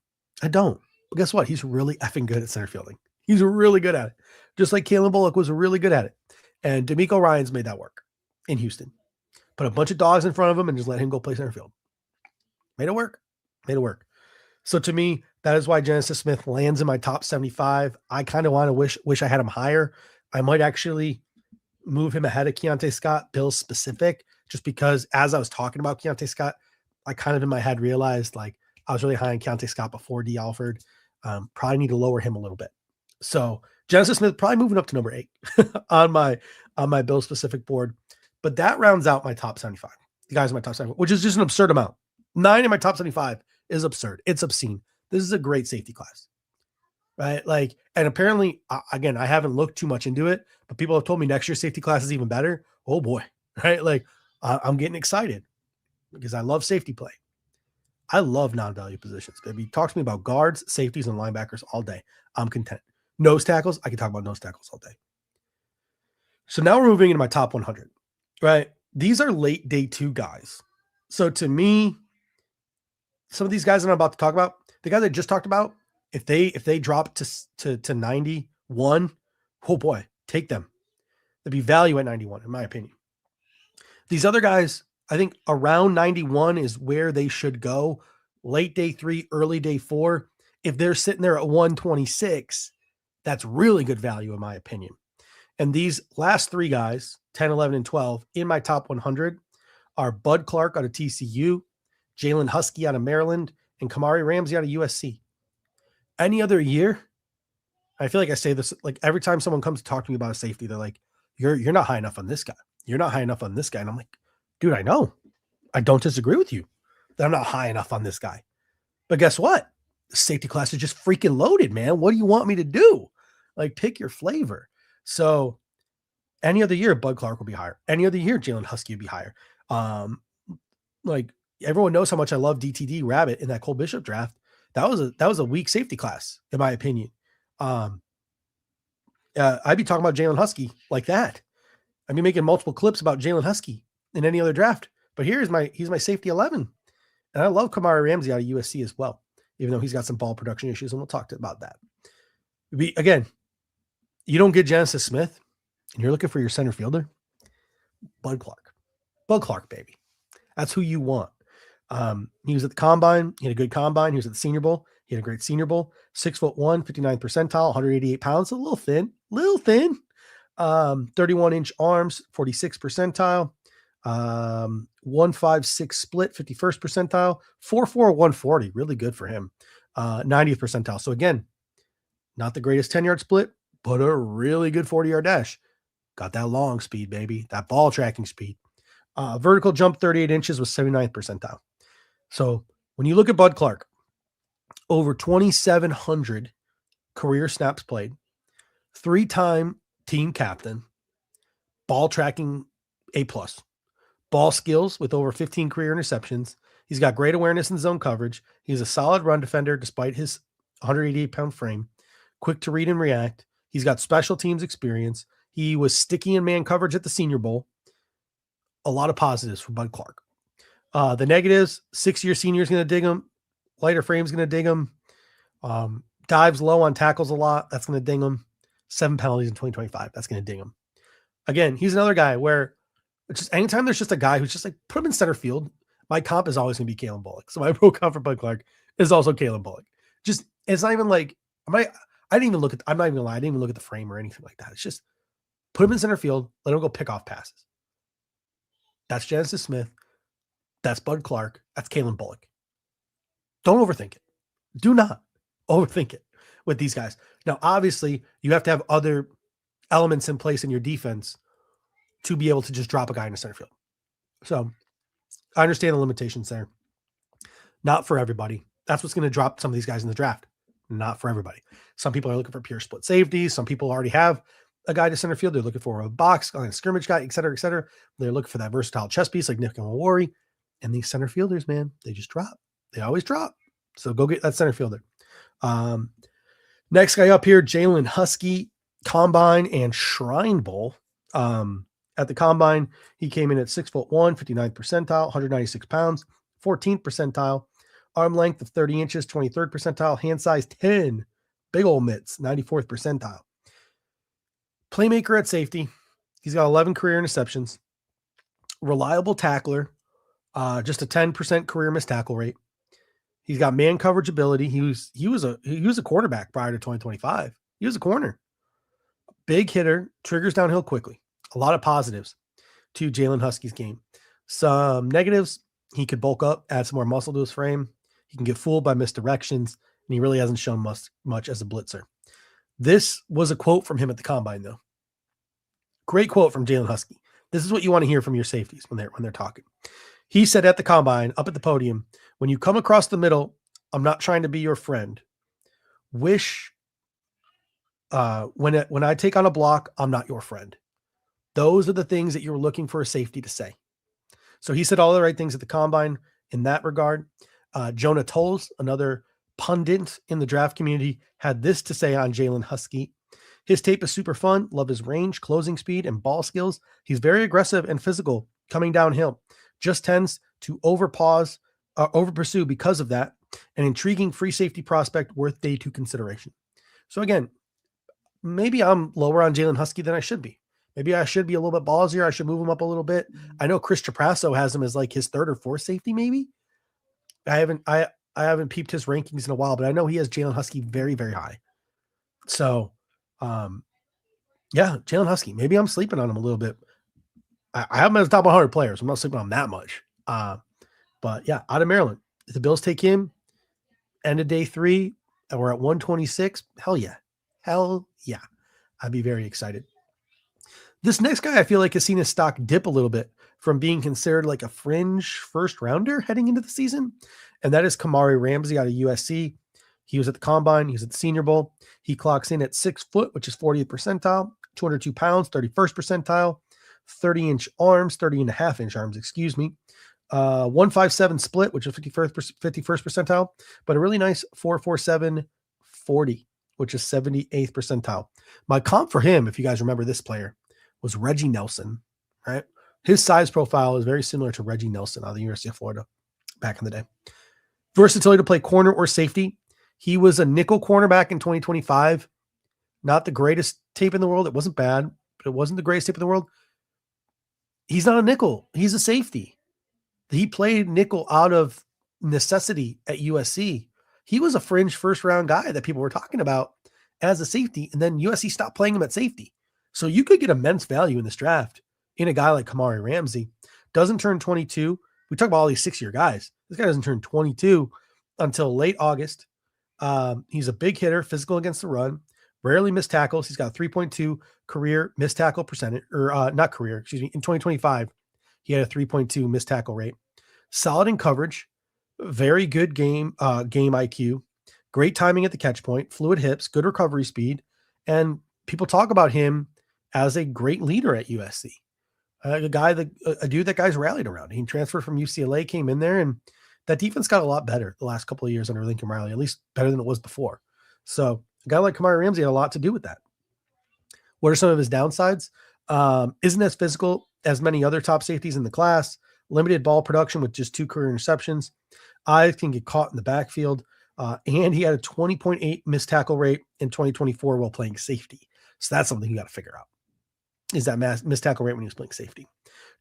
I don't. But guess what? He's really effing good at center fielding. He's really good at it. Just like Kalen Bullock was really good at it. And D'Amico Ryans made that work in Houston. Put a bunch of dogs in front of him and just let him go play center field. Made it work. Made it work. So to me, that is why Genesis Smith lands in my top 75. I kind of want to wish I had him higher. I might actually move him ahead of Keontae Scott, Bills specific, just because as I was talking about Keontae Scott, I kind of in my head realized, like, I was really high on Keontae Scott before D. Alford. Probably need to lower him a little bit. So Genesis Smith probably moving up to number 8 on my Bill specific board. But that rounds out my top 75. The guys in my top 75, which is just an absurd amount. 9 in my top 75 is absurd. It's obscene. This is a great safety class. Right? Like, and apparently, again, I haven't looked too much into it, but people have told me next year's safety class is even better. Oh boy. Right? Like, I'm getting excited because I love safety play. I love non-value positions, baby. Talk to me about guards, safeties, and linebackers all day. I'm content. Nose tackles, I can talk about nose tackles all day. So now we're moving into my top 100, right? These are late day 2 guys. So to me, some of these guys that I'm about to talk about, the guys I just talked about, if they drop to 91, oh boy, take them. There'd be value at 91, in my opinion. These other guys, I think around 91 is where they should go. Late day 3, early day 4. If they're sitting there at 126, that's really good value in my opinion. And these last 3 guys, 10, 11, and 12 in my top 100 are Bud Clark out of TCU, Jalen Husky out of Maryland, and Kamari Ramsey out of USC. Any other year, I feel like I say this, like every time someone comes to talk to me about a safety, they're like, you're not high enough on this guy. You're not high enough on this guy. And I'm like, dude, I know. I don't disagree with you that I'm not high enough on this guy. But guess what? The safety class is just freaking loaded, man. What do you want me to do? Like, pick your flavor. So any other year, Bud Clark will be higher. Any other year, Jalen Husky will be higher. Like everyone knows how much I love DTD Rabbit in that Cole Bishop draft. That was a weak safety class, in my opinion. I'd be talking about Jalen Husky like that. I'd be making multiple clips about Jalen Husky in any other draft. But he's my safety 11. And I love Kamari Ramsey out of USC as well, even though he's got some ball production issues, and we'll talk about that. Again, you don't get Genesis Smith, and you're looking for your center fielder, Bud Clark. Bud Clark, baby. That's who you want. He was at the combine. He had a good combine. He was at the Senior Bowl. He had a great Senior Bowl. 6'1", 59th percentile, 188 pounds. A little thin. 31-inch arms, 46th percentile. 156 split, 51st percentile. 4'4", 140. Really good for him. 90th percentile. So again, not the greatest 10-yard split, but a really good 40-yard dash. Got that long speed, baby. That ball tracking speed. Vertical jump 38 inches was 79th percentile. So when you look at Bud Clark, over 2,700 career snaps played, 3-time team captain, ball tracking A+, ball skills with over 15 career interceptions. He's got great awareness in zone coverage. He's a solid run defender despite his 188-pound frame, quick to read and react. He's got special teams experience. He was sticky in man coverage at the Senior Bowl. A lot of positives for Bud Clark. The negatives, 6-year senior is going to dig him. Lighter frame is going to dig him. Dives low on tackles a lot. That's going to ding him. 7 penalties in 2025. That's going to ding him. Again, he's another guy where it's just anytime there's just a guy who's just like, put him in center field, my comp is always going to be Kalen Bullock. So my pro comp for Bud Clark is also Kalen Bullock. Just, it's not even like, I'm not even going to lie. I didn't even look at the frame or anything like that. It's just put him in center field, let him go pick off passes. That's Genesis Smith. That's Bud Clark. That's Kalen Bullock. Don't overthink it. Do not overthink it with these guys. Now, obviously, you have to have other elements in place in your defense to be able to just drop a guy in the center field. So I understand the limitations there. Not for everybody. That's what's going to drop some of these guys in the draft. Not for everybody. Some people are looking for pure split safeties. Some people already have a guy to center field. They're looking for a box, a scrimmage guy, et cetera, et cetera. They're looking for that versatile chess piece like Nick Worry. And these center fielders, man, they just drop. They always drop. So go get that center fielder. Next guy up here, Jalen Husky, Combine and Shrine Bowl. At the Combine, he came in at 6'1", 59th percentile, 196 pounds, 14th percentile, arm length of 30 inches, 23rd percentile, hand size 10, big old mitts, 94th percentile. Playmaker at safety. He's got 11 career interceptions. Reliable tackler. Just a 10% career missed tackle rate. He's got man coverage ability. He was a quarterback prior to 2025. He was a corner. Big hitter, triggers downhill quickly. A lot of positives to Jalen Husky's game. Some negatives, he could bulk up, add some more muscle to his frame. He can get fooled by misdirections, and he really hasn't shown much as a blitzer. This was a quote from him at the combine, though. Great quote from Jalen Husky. This is what you want to hear from your safeties when they're talking. He said at the combine, up at the podium, when you come across the middle, I'm not trying to be your friend. When I take on a block, I'm not your friend. Those are the things that you're looking for a safety to say. So he said all the right things at the combine in that regard. Jonah Tolles, another pundit in the draft community, had this to say on Jalen Husky. His tape is super fun. Love his range, closing speed, and ball skills. He's very aggressive and physical coming downhill. Just tends to over pursue because of that. An intriguing free safety prospect worth day 2 consideration. So again, maybe I'm lower on Jalen Husky than I should be. Maybe I should be a little bit ballsier. I should move him up a little bit. I know Chris Trapasso has him as like his 3rd or 4th safety, maybe. I haven't peeped his rankings in a while, but I know he has Jalen Husky very, very high. So, yeah, Jalen Husky. Maybe I'm sleeping on him a little bit. I have him as top 100 players. I'm not sleeping on him that much. But yeah, out of Maryland. If the Bills take him, end of day 3, and we're at 126, hell yeah. Hell yeah. I'd be very excited. This next guy, I feel like has seen his stock dip a little bit from being considered like a fringe first rounder heading into the season. And that is Kamari Ramsey out of USC. He was at the combine. He was at the Senior Bowl. He clocks in at 6 foot, which is 40th percentile, 202 pounds, 31st percentile, 30-inch arms, 30.5-inch arms, 157 split, which is 51st percentile, but a really nice 4.47 40, which is 78th percentile. My comp for him, if you guys remember this player, was Reggie Nelson, right? His size profile is very similar to Reggie Nelson out of the University of Florida back in the day. Versatility to play corner or safety. He was a nickel cornerback in 2025. Not the greatest tape in the world. It wasn't bad, but it wasn't the greatest tape in the world. He's not a nickel. He's a safety. He played nickel out of necessity at USC. He was a fringe first-round guy that people were talking about as a safety, and then USC stopped playing him at safety. So you could get immense value in this draft in a guy like Kamari Ramsey. Doesn't turn 22. We talk about all these 6-year guys. This guy doesn't turn 22 until late August. He's a big hitter, physical against the run, rarely missed tackles. He's got a 3.2 career missed tackle percentage, or not career, excuse me. In 2025, he had a 3.2 missed tackle rate. Solid in coverage, very good game IQ, great timing at the catch point, fluid hips, good recovery speed, and people talk about him as a great leader at USC. A dude that guys rallied around. He transferred from UCLA, came in there, and that defense got a lot better the last couple of years under Lincoln Riley, at least better than it was before. So a guy like Kamari Ramsey had a lot to do with that. What are some of his downsides? Isn't as physical as many other top safeties in the class, limited ball production with just 2 career interceptions. Eyes can get caught in the backfield. And he had a 20.8 missed tackle rate in 2024 while playing safety. So that's something you got to figure out. Is that missed tackle rate when he was playing safety?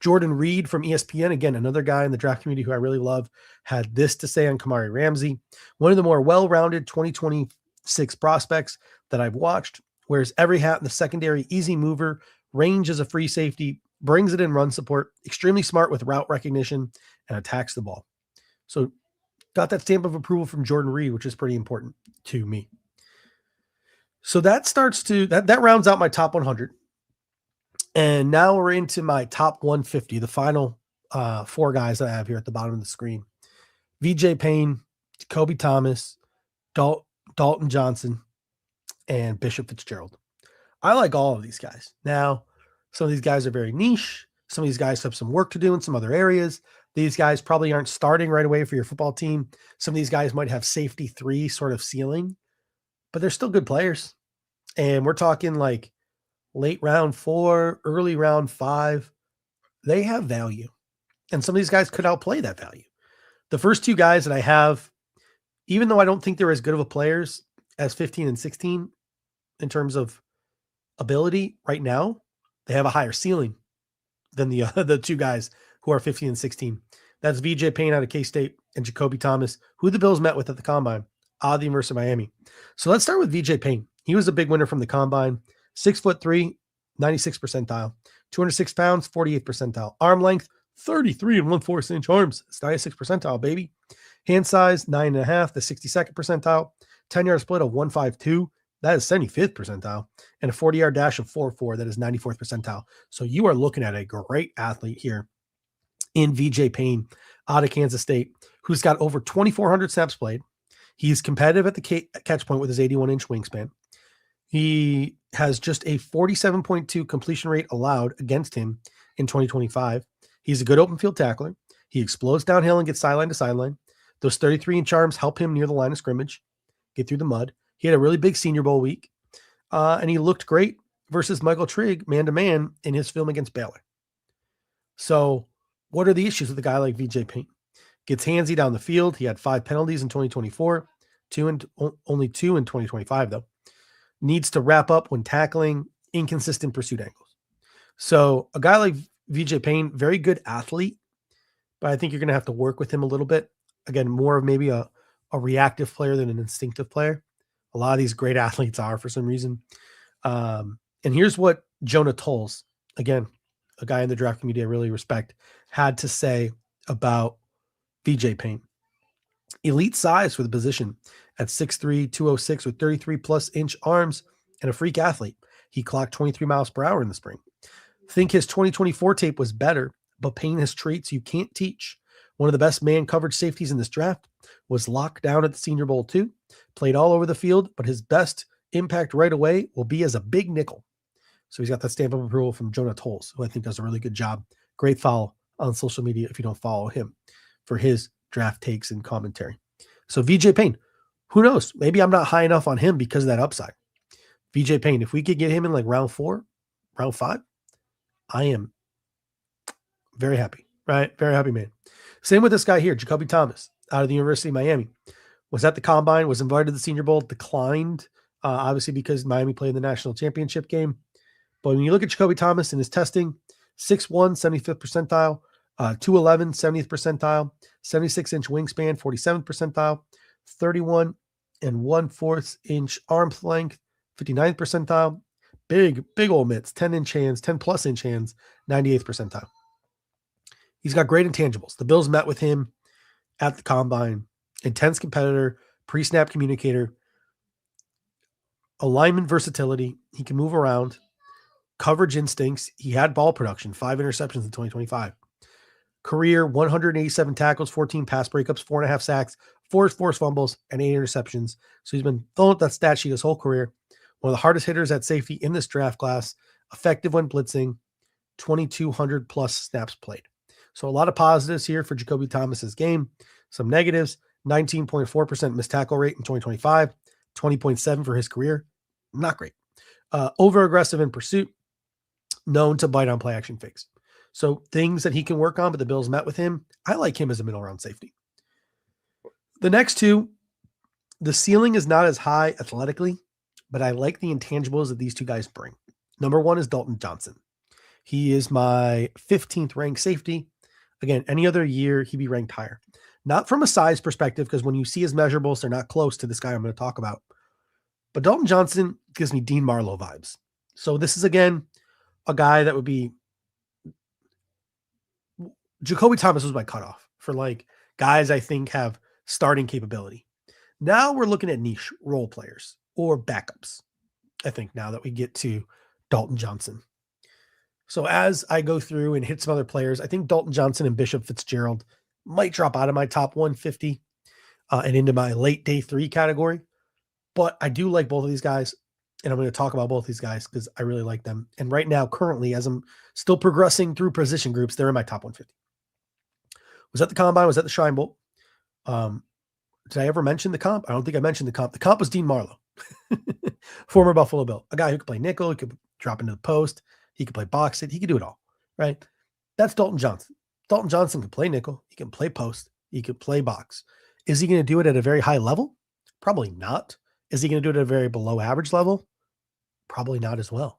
Jordan Reed from ESPN, again, another guy in the draft community who I really love, had this to say on Kamari Ramsey. One of the more well-rounded 2026 prospects that I've watched, wears every hat in the secondary, easy mover, range as a free safety, brings it in run support, extremely smart with route recognition, and attacks the ball. So got that stamp of approval from Jordan Reed, which is pretty important to me. So that rounds out my top 100. And now we're into my top 150, the final 4 guys that I have here at the bottom of the screen. VJ Payne, Jacoby Thomas, Dalton Johnson, and Bishop Fitzgerald. I like all of these guys. Now, some of these guys are very niche. Some of these guys have some work to do in some other areas. These guys probably aren't starting right away for your football team. Some of these guys might have safety 3 sort of ceiling, but they're still good players. And we're talking like late round 4, early round 5. They have value. And some of these guys could outplay that value. The first 2 guys that I have, even though I don't think they're as good of a players as 15 and 16 in terms of ability right now, they have a higher ceiling than the 2 guys who are 15 and 16. That's VJ Payne out of K-State and Jacoby Thomas, who the Bills met with at the Combine, out of the University of Miami. So let's start with VJ Payne. He was a big winner from the Combine. 6'3", 96 percentile, 206 pounds, 48th percentile, arm length, 33 and 1/4 inch arms. It's 96 percentile, baby. Hand size, 9.5, the 62nd percentile. 10-yard split of 152, that is 75th percentile. And a 40-yard dash of 4.4, that is 94th percentile. So you are looking at a great athlete here in VJ Payne out of Kansas State, who's got over 2,400 snaps played. He's competitive at the catch point with his 81-inch wingspan. He has just a 47.2 completion rate allowed against him in 2025. He's a good open field tackler. He explodes downhill and gets sideline to sideline. Those 33-inch arms help him near the line of scrimmage, get through the mud. He had a really big Senior Bowl week, and he looked great versus Michael Trigg man-to-man in his film against Baylor. So what are the issues with a guy like VJ Payne? Gets handsy down the field. He had 5 penalties in 2024, only 2 in 2025, though. Needs to wrap up when tackling, inconsistent pursuit angles. So a guy like VJ Payne, very good athlete, but I think you're going to have to work with him a little bit. Again, more of maybe a reactive player than an instinctive player. A lot of these great athletes are for some reason. And here's what Jonah Tolles, again, a guy in the draft community I really respect, had to say about VJ Payne. Elite size for the position at 6'3", 206 with 33-plus inch arms and a freak athlete. He clocked 23 miles per hour in the spring. Think his 2024 tape was better, but Payne has traits you can't teach. One of the best man coverage safeties in this draft, was locked down at the Senior Bowl too, played all over the field, but his best impact right away will be as a big nickel. So he's got that stamp of approval from Jonah Tolles, who I think does a really good job. Great follow on social media if you don't follow him for his draft takes and commentary. So VJ Payne, who knows? Maybe I'm not high enough on him because of that upside. VJ Payne, if we could get him in like round 4, round 5, I am very happy, right? Very happy, man. Same with this guy here, Jacoby Thomas, out of the University of Miami. Was at the Combine, was invited to the Senior Bowl, declined, obviously because Miami played in the national championship game. But when you look at Jacoby Thomas in his testing, 6'1", 75th percentile, 211, 70th percentile, 76-inch wingspan, 47th percentile, 31 and 1/4 inch arm length, 59th percentile, big old mitts, 10-inch hands, 10-plus inch hands, 98th percentile. He's got great intangibles. The Bills met with him at the Combine. Intense competitor, pre-snap communicator, alignment versatility. He can move around. Coverage instincts. He had ball production, 5 interceptions in 2025. Career 187 tackles, 14 pass breakups, 4.5 sacks, 4 forced fumbles, and 8 interceptions. So he's been filling up that stat sheet his whole career. One of the hardest hitters at safety in this draft class. Effective when blitzing. 2,200 plus snaps played. So a lot of positives here for Jacoby Thomas's game. Some negatives. 19.4% missed tackle rate in 2025. 20.7 for his career. Not great. Over aggressive in pursuit. Known to bite on play action fakes. So things that he can work on, but the Bills met with him. I like him as a middle round safety. The next two, the ceiling is not as high athletically, but I like the intangibles that these two guys bring. Number one is Dalton Johnson. He is my 15th ranked safety. Again, any other year, he'd be ranked higher. Not from a size perspective, because when you see his measurables, they're not close to this guy I'm going to talk about. But Dalton Johnson gives me Dean Marlowe vibes. So this is, again, a guy that would be Jacoby Thomas was my cutoff for like guys I think have starting capability. Now we're looking at niche role players or backups. I think now that we get to Dalton Johnson. So as I go through and hit some other players, I think Dalton Johnson and Bishop Fitzgerald might drop out of my top 150 and into my late day 3 category. But I do like both of these guys. And I'm going to talk about both these guys because I really like them. And right now, currently, as I'm still progressing through position groups, they're in my top 150. Was at the Combine, was at the Shrine Bowl. Did I ever mention the comp? I don't think I mentioned the comp. The comp was Dean Marlowe, former Buffalo Bill, a guy who could play nickel, he could drop into the post, he could play box it, he could do it all, right? That's Dalton Johnson. Dalton Johnson can play nickel, he can play post, he could play box. Is he going to do it at a very high level? Probably not. Is he going to do it at a very below average level? Probably not as well,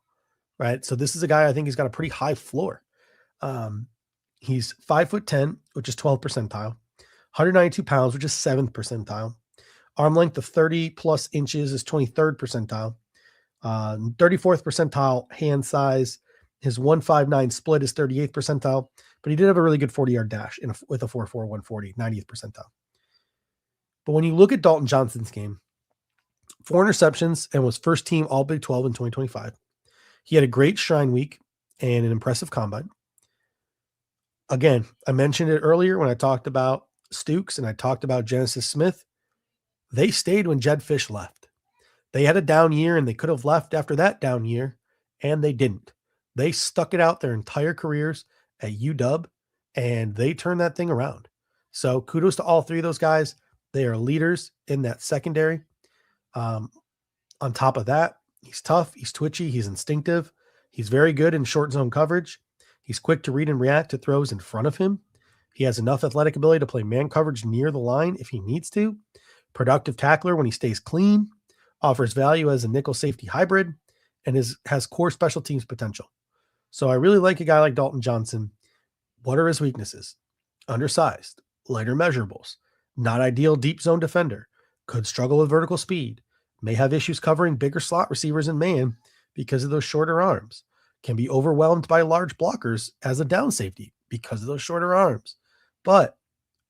right? So this is a guy I think he's got a pretty high floor. He's 5'10", which is 12th percentile, 192 pounds, which is 7th percentile. Arm length of 30 plus inches is 23rd percentile. 34th percentile hand size. His 159 split is 38th percentile, but he did have a really good 40-yard dash with a 4.4 140, 90th percentile. But when you look at Dalton Johnson's game, 4 interceptions and was first team All Big 12 in 2025. He had a great Shrine Week and an impressive combine. Again, I mentioned it earlier when I talked about Stukes and I talked about Genesis Smith. They stayed when Jed Fish left. They had a down year and they could have left after that down year, and they didn't. They stuck it out their entire careers at UW, and they turned that thing around. So kudos to all 3 of those guys. They are leaders in that secondary. On top of that, he's tough, he's twitchy, he's instinctive. He's very good in short zone coverage. He's quick to read and react to throws in front of him. He has enough athletic ability to play man coverage near the line if he needs to. Productive tackler when he stays clean. Offers value as a nickel safety hybrid, and has core special teams potential. So I really like a guy like Dalton Johnson. What are his weaknesses? Undersized, lighter measurables, not ideal deep zone defender, could struggle with vertical speed, may have issues covering bigger slot receivers in man because of those shorter arms, can be overwhelmed by large blockers as a down safety because of those shorter arms, but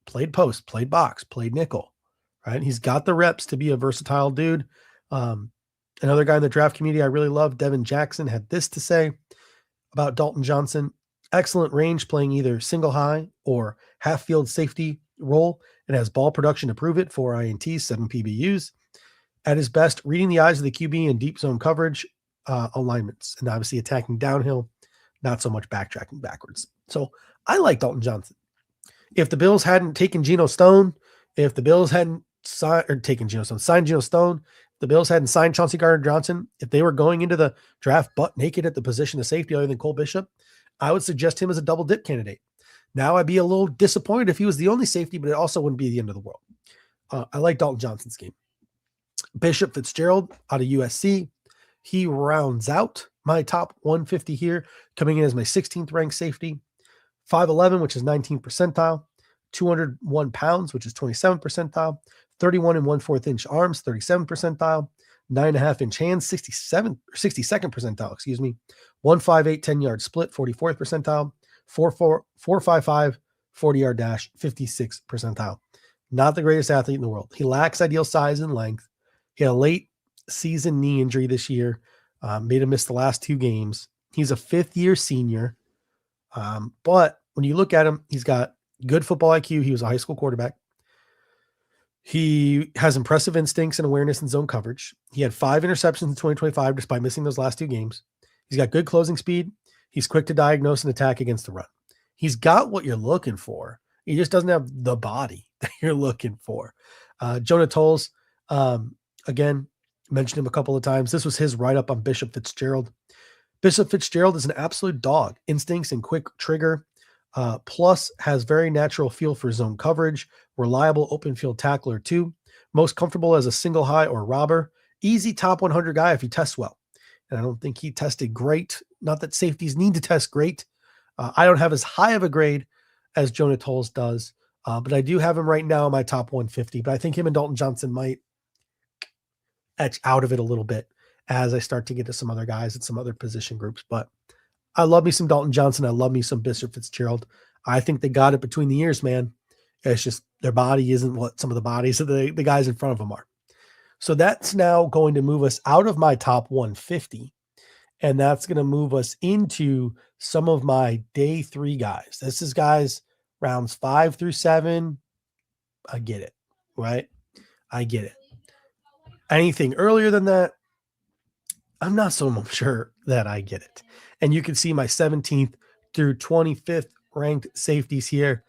played post, played box, played nickel, right? He's got the reps to be a versatile dude. Another guy in the draft community I really love, Devin Jackson, had this to say about Dalton Johnson. Excellent range playing either single high or half field safety role, and has ball production to prove it, 4 INTs, 7 PBUs. At his best, reading the eyes of the QB in deep zone coverage alignments, and obviously attacking downhill, not so much backtracking backwards. So I like Dalton Johnson. If the Bills hadn't taken Geno Stone, if the Bills hadn't signed Geno Stone, the Bills hadn't signed Chauncey Gardner-Johnson, if they were going into the draft butt naked at the position of safety other than Cole Bishop, I would suggest him as a double dip candidate. Now I'd be a little disappointed if he was the only safety, but it also wouldn't be the end of the world. I like Dalton Johnson's game. Bishop Fitzgerald out of USC. He rounds out my top 150 here, coming in as my 16th ranked safety. 5'11", which is 19th percentile. 201 pounds, which is 27th percentile. 31 and 1/4 inch arms, 37th percentile. 9.5 inch hands, 62nd percentile, 158 10-yard split, 44th percentile. 4.55 40-yard dash, 56th percentile. Not the greatest athlete in the world. He lacks ideal size and length. He had a late season knee injury this year, made him miss the last 2 games. He's a 5th-year senior, but when you look at him, he's got good football IQ. He was a high school quarterback. He has impressive instincts and awareness in zone coverage. He had 5 interceptions in 2025 despite missing those last 2 games. He's got good closing speed. He's quick to diagnose and attack against the run. He's got what you're looking for. He just doesn't have the body that you're looking for. Jonah Tolles, again, mentioned him a couple of times. This was his write-up on Bishop Fitzgerald. Bishop Fitzgerald is an absolute dog. Instincts and quick trigger. Plus has very natural feel for zone coverage. Reliable open field tackler too. Most comfortable as a single high or robber. Easy top 100 guy if he tests well. And I don't think he tested great. Not that safeties need to test great. I don't have as high of a grade as Jonah Tolles does, but I do have him right now in my top 150. But I think him and Dalton Johnson might etch out of it a little bit as I start to get to some other guys at some other position groups. But I love me some Dalton Johnson. I love me some Bishop Fitzgerald. I think they got it between the ears, man. It's just their body isn't what some of the bodies of the guys in front of them are. So that's now going to move us out of my top 150. And that's going to move us into some of my day 3 guys. This is guys rounds 5 through 7. I get it, right? I get it. Anything earlier than that, I'm not so sure that I get it. And you can see my 17th through 25th ranked safeties here.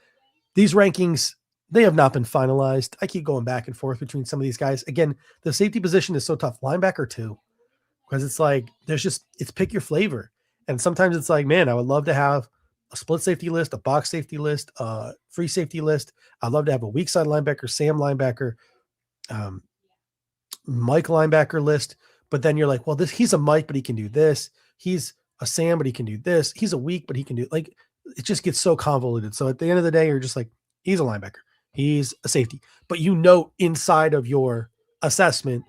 These rankings, they have not been finalized. I keep going back and forth between some of these guys. Again, the safety position is so tough. Linebacker too, because it's like, it's pick your flavor. And sometimes it's like, man, I would love to have a split safety list, a box safety list, a free safety list. I'd love to have a weak side linebacker, Sam linebacker, Mike linebacker list. But then you're like, well, he's a Mike, but he can do this. He's a Sam, but he can do this. He's a weak, but he can do, like, it just gets so convoluted. So at the end of the day, you're just like, he's a linebacker. He's a safety. But you note inside of your assessment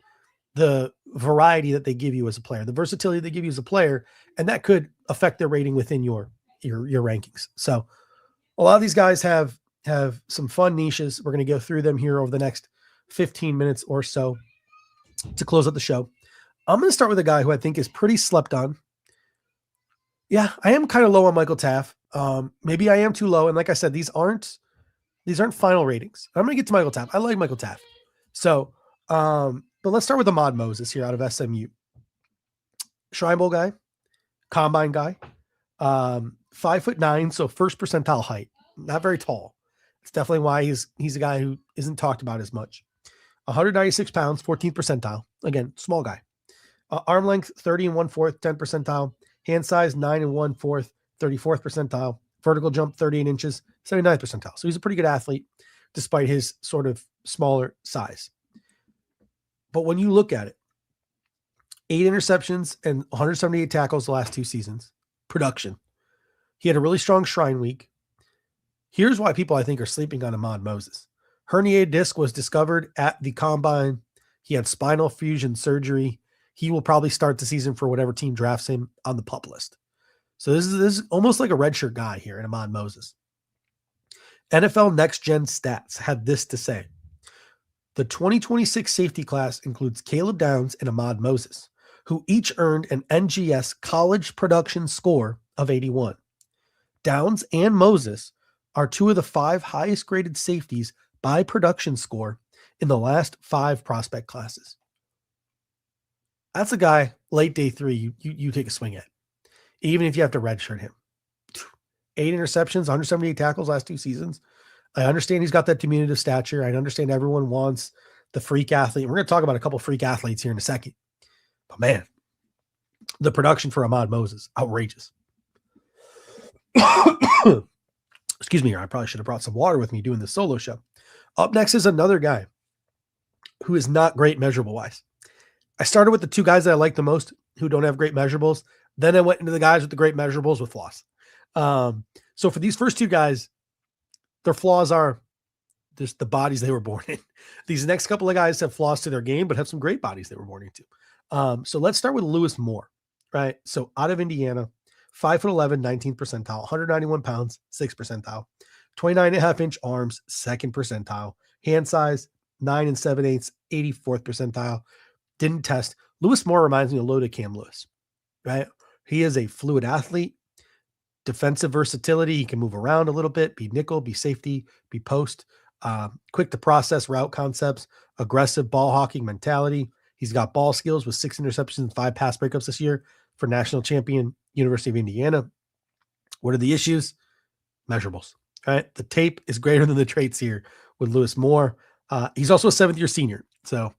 the variety that they give you as a player, the versatility they give you as a player, and that could affect their rating within your rankings. So a lot of these guys have some fun niches. We're going to go through them here over the next 15 minutes or so to close out the show. I'm going to start with a guy who I think is pretty slept on. Yeah, I am kind of low on Michael Taft. Maybe I am too low. And like I said, these aren't final ratings. I'm going to get to Michael Taft. I like Michael Taft. So, but let's start with Ahmad Moses here out of SMU. Shrine Bowl guy, combine guy, 5'9", so first percentile height. Not very tall. It's definitely why he's a guy who isn't talked about as much. 196 pounds, 14th percentile. Again, small guy. Arm length, 30 and 1/4, 10th percentile. Hand size, 9 and 1/4, 34th percentile. Vertical jump, 38 inches, 79th percentile. So he's a pretty good athlete despite his sort of smaller size. But when you look at it, 8 interceptions and 178 tackles the last 2 seasons. Production. He had a really strong Shrine Week. Here's why people, I think, are sleeping on Ahmad Moses. Herniated disc was discovered at the combine. He had spinal fusion surgery. He will probably start the season for whatever team drafts him on the PUP list. So this is almost like a redshirt guy here in Ahmad Moses. NFL Next Gen Stats had this to say. The 2026 safety class includes Caleb Downs and Ahmad Moses, who each earned an NGS college production score of 81. Downs and Moses are 2 of the 5 highest graded safeties by production score in the last 5 prospect classes. That's a guy late day 3 you take a swing at, even if you have to redshirt him. 8 interceptions, 178 tackles last 2 seasons. I understand he's got that diminutive stature. I understand everyone wants the freak athlete. We're going to talk about a couple freak athletes here in a second. But man, the production for Ahmad Moses, outrageous. Excuse me, I probably should have brought some water with me doing this solo show. Up next is another guy who is not great measurable wise. I started with the 2 guys that I like the most who don't have great measurables. Then I went into the guys with the great measurables with flaws. So for these first 2 guys, their flaws are just the bodies they were born in. These next couple of guys have flaws to their game, but have some great bodies they were born into. So let's start with Lewis Moore, right? So out of Indiana, 5'11", 19th percentile, 191 pounds, 6th percentile, 29.5-inch arms, 2nd percentile, hand size, 9 and 7/8, 84th percentile. Didn't test. Lewis Moore reminds me a load of Cam Lewis, right? He is a fluid athlete, defensive versatility. He can move around a little bit, be nickel, be safety, be post, quick to process route concepts, aggressive ball hawking mentality. He's got ball skills with 6 interceptions and 5 pass breakups this year for national champion University of Indiana. What are the issues? Measurables, right? The tape is greater than the traits here with Lewis Moore. He's also a 7th-year senior, so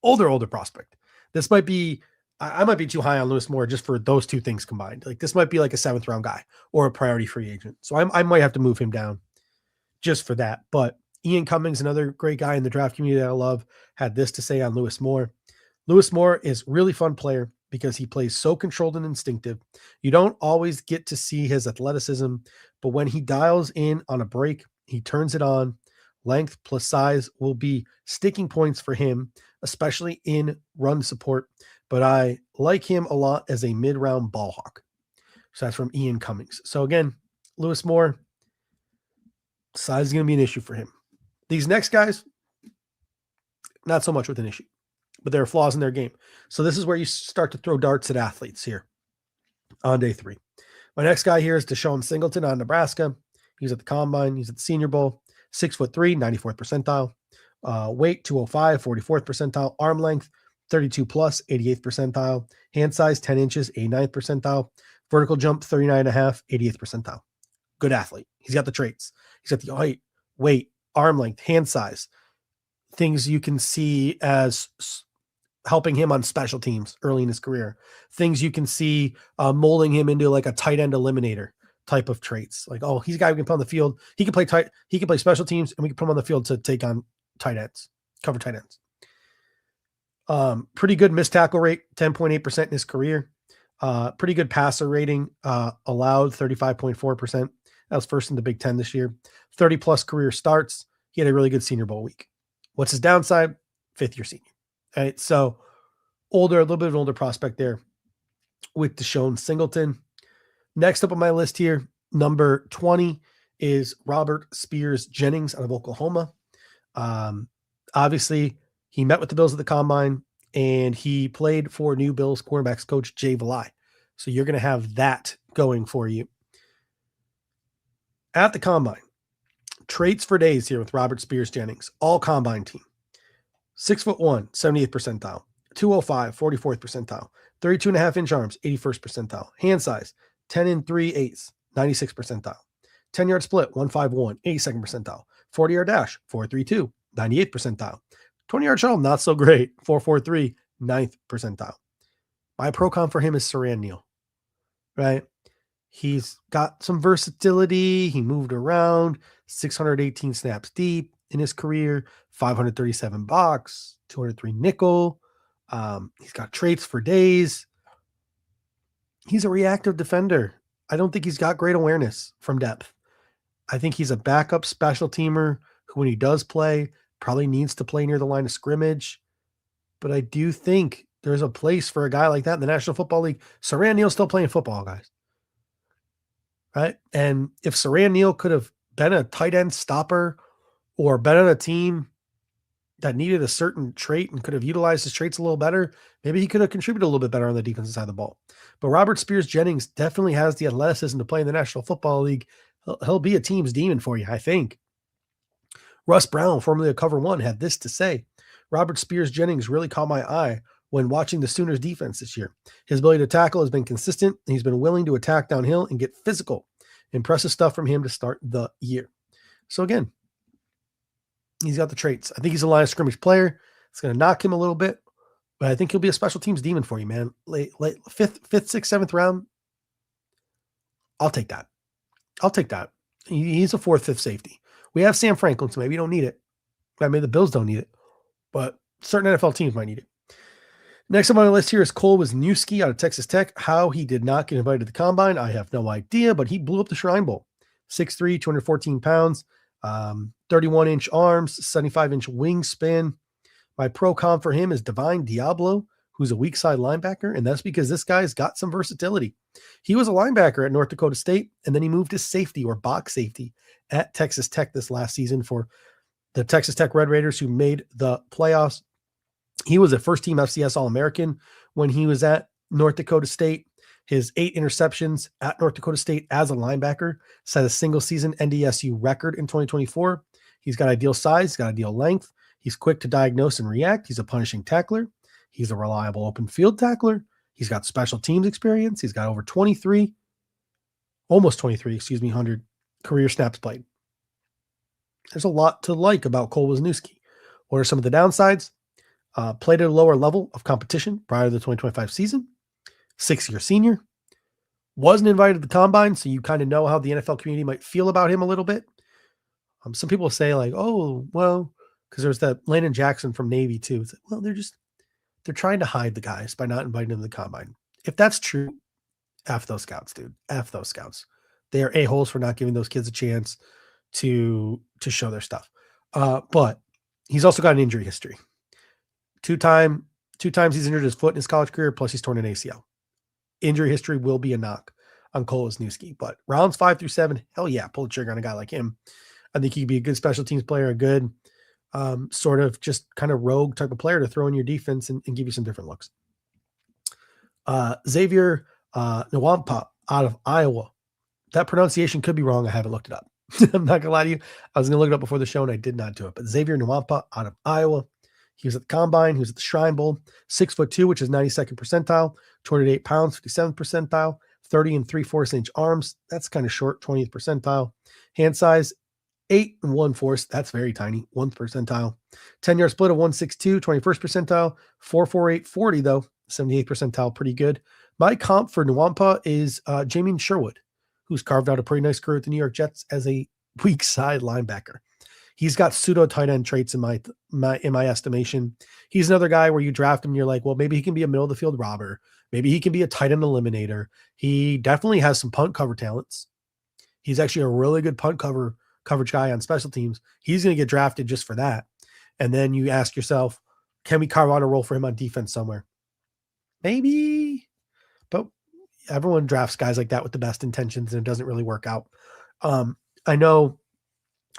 older prospect. This might be, I might be too high on Lewis Moore just for those 2 things combined. Like this might be like a 7th round guy or a priority free agent. So I might have to move him down just for that. But Ian Cummings, another great guy in the draft community that I love, had this to say on Lewis Moore. Lewis Moore is really fun player because he plays so controlled and instinctive. You don't always get to see his athleticism, but when he dials in on a break, he turns it on. Length plus size will be sticking points for him, especially in run support. But I like him a lot as a mid-round ball hawk. So that's from Ian Cummings. So again, Lewis Moore, size is going to be an issue for him. These next guys, not so much with an issue, but there are flaws in their game. So this is where you start to throw darts at athletes here on day 3. My next guy here is Deshaun Singleton out of Nebraska. He's at the Combine. He's at the Senior Bowl. 6'3", 94th percentile. Weight, 205, 44th percentile. Arm length, 32 plus, 88th percentile. Hand size, 10 inches, 89th percentile. Vertical jump, 39.5, 88th percentile. Good athlete. He's got the traits. He's got the height, weight, arm length, hand size. Things you can see as helping him on special teams early in his career. Things you can see molding him into like a tight end eliminator type of traits. Like, oh, he's a guy who can play on the field. He can play tight. He can play special teams, and we can put him on the field to take on tight ends, cover tight ends. Pretty good missed tackle rate, 10.8% in his career. Pretty good passer rating, allowed 35.4%. That was first in the Big Ten this year. 30 plus career starts. He had a really good Senior Bowl week. What's his downside? 5th-year senior. All right, so a little bit of an older prospect there with Deshaun Singleton. Next up on my list here, number 20 is Robert Spears Jennings out of Oklahoma. Obviously, he met with the Bills at the Combine, and he played for new Bills cornerbacks coach Jay Valai. So you're going to have that going for you. At the Combine, traits for days here with Robert Spears Jennings, all Combine team. 6'1", 78th percentile. 205, 44th percentile. 32.5-inch arms, 81st percentile. Hand size, 10 3/8, 96th percentile. 10-yard split, 151, 82nd percentile. 40-yard dash, 4.32, 98th percentile. 20-yard shuttle, not so great, 4.43, 9th percentile. My pro comp for him is Saran Neal, right? He's got some versatility. He moved around, 618 snaps deep in his career, 537 box, 203 nickel. He's got traits for days. He's a reactive defender. I don't think he's got great awareness from depth. I think he's a backup special teamer who, when he does play, probably needs to play near the line of scrimmage. But I do think there's a place for a guy like that in the National Football League. Saran Neal's still playing football, guys. Right? And if Saran Neal could have been a tight end stopper or been on a team that needed a certain trait and could have utilized his traits a little better, maybe he could have contributed a little bit better on the defensive side of the ball. But Robert Spears Jennings definitely has the athleticism to play in the National Football League. He'll be a team's demon for you, I think. Russ Brown, formerly of Cover One, had this to say: Robert Spears Jennings really caught my eye when watching the Sooners defense this year. His ability to tackle has been consistent, and he's been willing to attack downhill and get physical. Impressive stuff from him to start the year. So again, he's got the traits. I think he's a line of scrimmage player. It's going to knock him a little bit, but I think he'll be a special teams demon for you, man. Late fifth, sixth, seventh round. I'll take that. He's a fourth, fifth safety. We have Sam Franklin, so maybe you don't need it. I mean, the Bills don't need it, but certain NFL teams might need it. Next on my list here is Cole Wisniewski out of Texas Tech. How he did not get invited to the Combine, I have no idea, but he blew up the Shrine Bowl. 6'3", 214 pounds, 31-inch arms, 75-inch wingspan. My pro comp for him is Divine Diablo, who's a weak side linebacker, and that's because this guy's got some versatility. He was a linebacker at North Dakota State, and then he moved to safety or box safety at Texas Tech this last season for the Texas Tech Red Raiders, who made the playoffs. He was a first-team FCS All-American when he was at North Dakota State. His 8 interceptions at North Dakota State as a linebacker set a single-season NDSU record in 2024. He's got ideal size, he's got ideal length. He's quick to diagnose and react. He's a punishing tackler. He's a reliable open field tackler. He's got special teams experience. He's got over 100 career snaps played. There's a lot to like about Cole Wisniewski. What are some of the downsides? Played at a lower level of competition prior to the 2025 season. 6-year senior. Wasn't invited to the Combine, so you kind of know how the NFL community might feel about him a little bit. Some people say like, oh, well, because there's that Landon Jackson from Navy too. It's like, well, they're trying to hide the guys by not inviting them to the Combine. If that's true, F those scouts, dude. F those scouts. They are a-holes for not giving those kids a chance to show their stuff. But he's also got an injury history. Two times he's injured his foot in his college career, plus he's torn an ACL. Injury history will be a knock on Cole Wisniewski, but rounds 5 through 7, hell yeah, pull the trigger on a guy like him. I think he could be a good special teams player, a good sort of just kind of rogue type of player to throw in your defense and give you some different looks. Xavier Nwampa out of Iowa. That pronunciation could be wrong. I haven't looked it up. I'm not going to lie to you. I was going to look it up before the show, and I did not do it. But Xavier Nwampa out of Iowa. He was at the Combine. He was at the Shrine Bowl. 6'2", which is 92nd percentile. 208 pounds, 57th percentile. 30 3/4-inch arms. That's kind of short, 20th percentile. Hand size, 8 1/4. That's very tiny, 1st percentile. 10-yard split of 162, 21st percentile. 4.48 40 though, 78th percentile, pretty good. My comp for Nwampa is Jamin Sherwood, who's carved out a pretty nice career at the New York Jets as a weak side linebacker. He's got pseudo tight end traits in my estimation. He's another guy where you draft him and you're like, well, maybe he can be a middle of the field robber. Maybe he can be a tight end eliminator. He definitely has some punt cover talents. He's actually a really good punt coverage guy on special teams. He's going to get drafted just for that. And then you ask yourself, can we carve out a role for him on defense somewhere? Maybe, but everyone drafts guys like that with the best intentions and it doesn't really work out. I know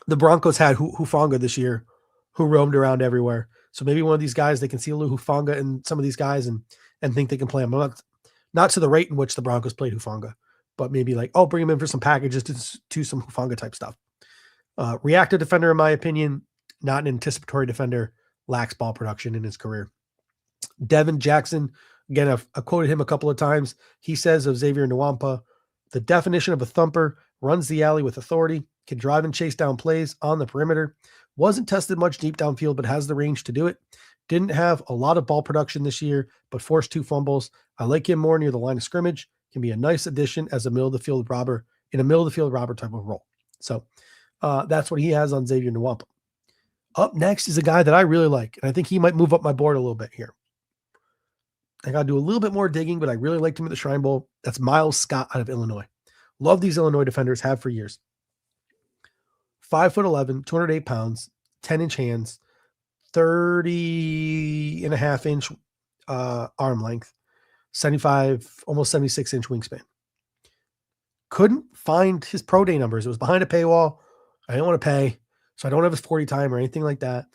the Broncos had Hufanga this year, who roamed around everywhere. So maybe one of these guys, they can see a little Hufanga in some of these guys and think they can play him. Not to the rate in which the Broncos played Hufanga, but maybe like, oh, bring him in for some packages to some Hufanga type stuff. Reactive defender, in my opinion, not an anticipatory defender, lacks ball production in his career. Devin Jackson, again, I've quoted him a couple of times. He says of Xavier Nwampa, the definition of a thumper, runs the alley with authority, can drive and chase down plays on the perimeter, wasn't tested much deep downfield, but has the range to do it. Didn't have a lot of ball production this year, but forced 2 fumbles. I like him more near the line of scrimmage. Can be a nice addition as a middle of the field robber in a middle of the field robber type of role. So that's what he has on Xavier Nwampa. Up next is a guy that I really like, and I think he might move up my board a little bit here. I got to do a little bit more digging, but I really liked him at the Shrine Bowl. That's Miles Scott out of Illinois. Love these Illinois defenders, have for years. 5'11", 208 pounds, 10-inch hands, 30.5-inch arm length, 75, almost 76-inch wingspan. Couldn't find his pro day numbers. It was behind a paywall. I didn't want to pay, so I don't have his 40 time or anything like that.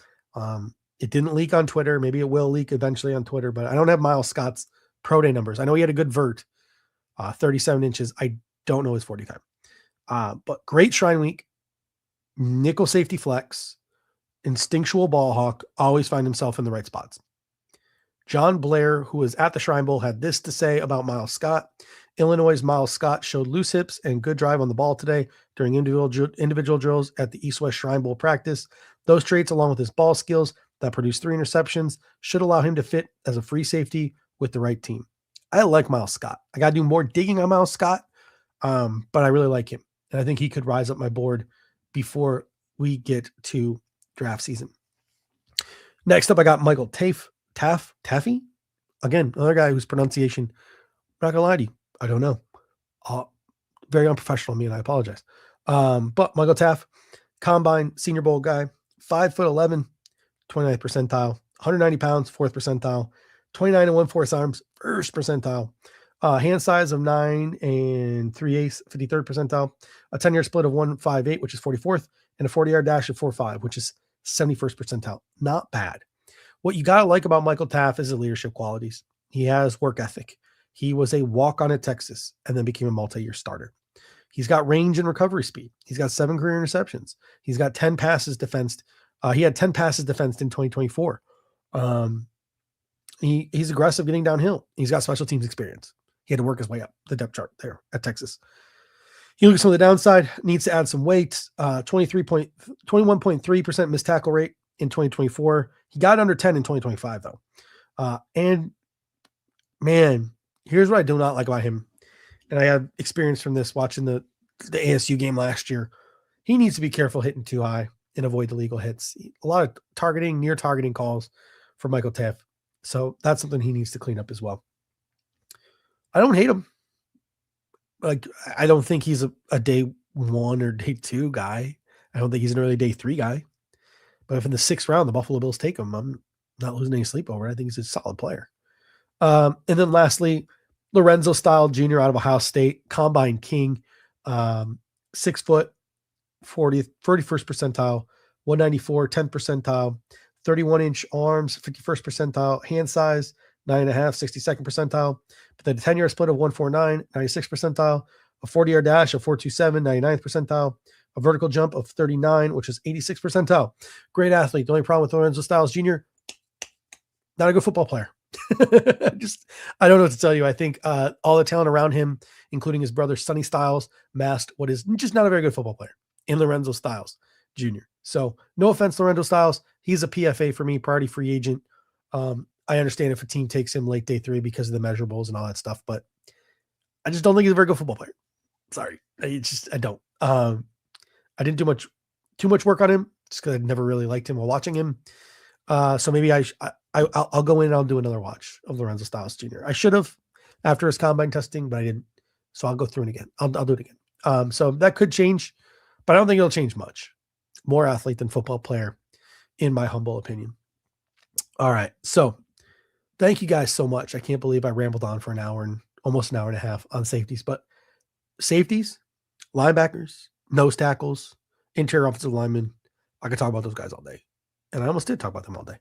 It didn't leak on Twitter. Maybe it will leak eventually on Twitter, but I don't have Miles Scott's pro day numbers. I know he had a good vert, 37 inches. I don't know his 40 time. But great Shrine Week, nickel safety flex, instinctual ball hawk, always find himself in the right spots. John Blair, who was at the Shrine Bowl, had this to say about Miles Scott. Illinois' Miles Scott showed loose hips and good drive on the ball today during individual drills at the East-West Shrine Bowl practice. Those traits, along with his ball skills that produced 3 interceptions, should allow him to fit as a free safety with the right team. I like Miles Scott. I got to do more digging on Miles Scott, but I really like him. And I think he could rise up my board before we get to draft season. Next up, I got Michael Taffy. Again, another guy whose pronunciation, I'm not going to lie to you, I don't know. Very unprofessional of me, and I apologize. But Michael Taff, combine senior bowl guy, 5'11", 29th percentile, 190 pounds, 4th percentile, 29 and 1/4 arms, 1st percentile, hand size of 9 3/8, 53rd percentile, a 10-yard split of 1.58, which is 44th, and a 40-yard dash of 4.5, which is 71st percentile. Not bad. What you got to like about Michael Taff is his leadership qualities. He has work ethic. He was a walk-on at Texas and then became a multi-year starter. He's got range and recovery speed. He's got 7 career interceptions. He's got 10 passes defensed. He had 10 passes defensed in 2024. He's aggressive getting downhill. He's got special teams experience. He had to work his way up the depth chart there at Texas. He looks on the downside, needs to add some weight. 21.3% missed tackle rate in 2024. He got under 10 in 2025 though. And man, here's what I do not like about him. And I have experience from this watching the ASU game last year. He needs to be careful hitting too high and avoid illegal hits. A lot of near targeting calls for Michael Taff. So that's something he needs to clean up as well. I don't hate him. Like, I don't think he's a day 1 or day 2 guy. I don't think he's an early day 3 guy. But if in the 6th round, the Buffalo Bills take him, I'm not losing any sleep over it. I think he's a solid player. And then lastly, Lorenzo Style Jr. out of Ohio State, combine king, 6 foot, 31st percentile, 194, 10th percentile, 31-inch arms, 51st percentile, hand size, 9.5, 62nd percentile, but then a 10-yard split of 149, 96th percentile, a 40-yard dash of 427, 99th percentile, a vertical jump of 39, which is 86th percentile. Great athlete. The only problem with Lorenzo Styles Jr., not a good football player. I don't know what to tell you. I think all the talent around him, including his brother Sonny Styles, masked what is just not a very good football player in Lorenzo Styles Jr. So no offense, Lorenzo Styles. He's a PFA for me, priority free agent. I understand if a team takes him late day 3 because of the measurables and all that stuff, but I just don't think he's a very good football player. Sorry. I don't. I didn't do too much work on him just because I never really liked him while watching him. So maybe I'll go in and I'll do another watch of Lorenzo Styles Jr. I should have after his combine testing, but I didn't. So I'll go through it again. I'll do it again. So that could change, but I don't think it'll change much. More athlete than football player, in my humble opinion. All right. So thank you guys so much. I can't believe I rambled on for almost an hour and a half on safeties, but safeties, linebackers, nose tackles, interior offensive linemen. I could talk about those guys all day. And I almost did talk about them all day.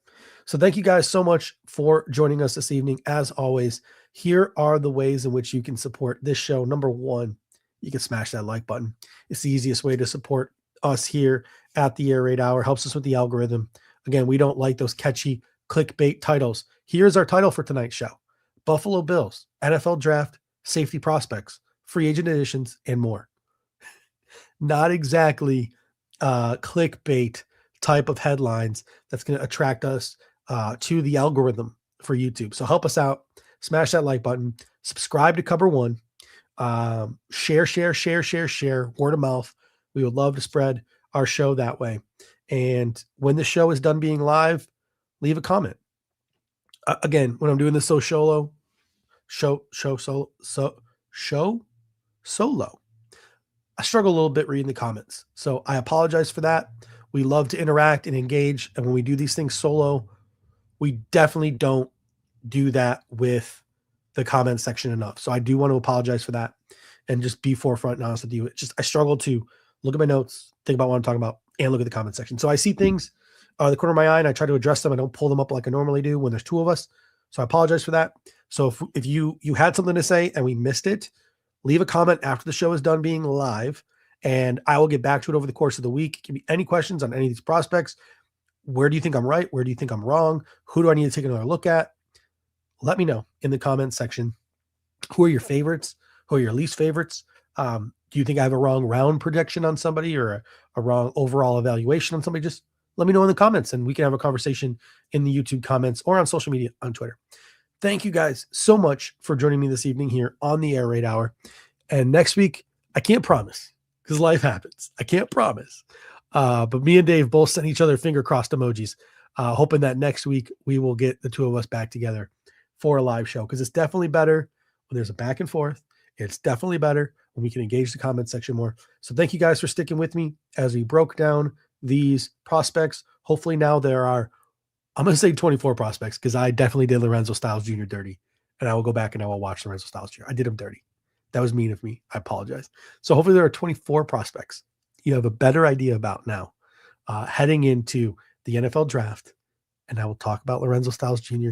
So thank you guys so much for joining us this evening. As always, here are the ways in which you can support this show. Number one, you can smash that like button. It's the easiest way to support us here at the Air Raid Hour. Helps us with the algorithm. Again, we don't like those catchy clickbait titles. Here's our title for tonight's show: Buffalo Bills, NFL Draft, Safety Prospects, Free Agent Additions, and more. Not exactly clickbait type of headlines that's going to attract us to the algorithm for YouTube. So help us out. Smash that like button. Subscribe to Cover One. Share. Word of mouth. We would love to spread our show that way. And when the show is done being live, leave a comment. Again, when I'm doing this solo, I struggle a little bit reading the comments. So I apologize for that. We love to interact and engage. And when we do these things solo, we definitely don't do that with the comment section enough. So I do want to apologize for that and just be forefront and honest with you. It's just, I struggle to look at my notes, think about what I'm talking about, and look at the comment section. So I see things the corner of my eye and I try to address them. I don't pull them up like I normally do when there's two of us. So I apologize for that. So if you had something to say and we missed it, leave a comment after the show is done being live, and I will get back to it over the course of the week. Give me any questions on any of these prospects. Where do you think I'm right? Where do you think I'm wrong? Who do I need to take another look at? Let me know in the comment section. Who are your favorites? Who are your least favorites? Do you think I have a wrong round projection on somebody or a wrong overall evaluation on somebody? Just let me know in the comments and we can have a conversation in the YouTube comments or on social media on Twitter. Thank you guys so much for joining me this evening here on the Air Raid Hour. And next week, I can't promise because life happens. I can't promise. But me and Dave both sent each other finger crossed emojis, hoping that next week we will get the two of us back together for a live show, because it's definitely better when there's a back and forth. It's definitely better when we can engage the comment section more. So thank you guys for sticking with me as we broke down these prospects. Hopefully now there are, I'm going to say 24 prospects, because I definitely did Lorenzo Styles Jr. dirty, and I will go back and I will watch Lorenzo Styles Jr. I did him dirty. That was mean of me. I apologize. So hopefully there are 24 prospects you have a better idea about now heading into the NFL draft. And I will talk about Lorenzo Styles Jr.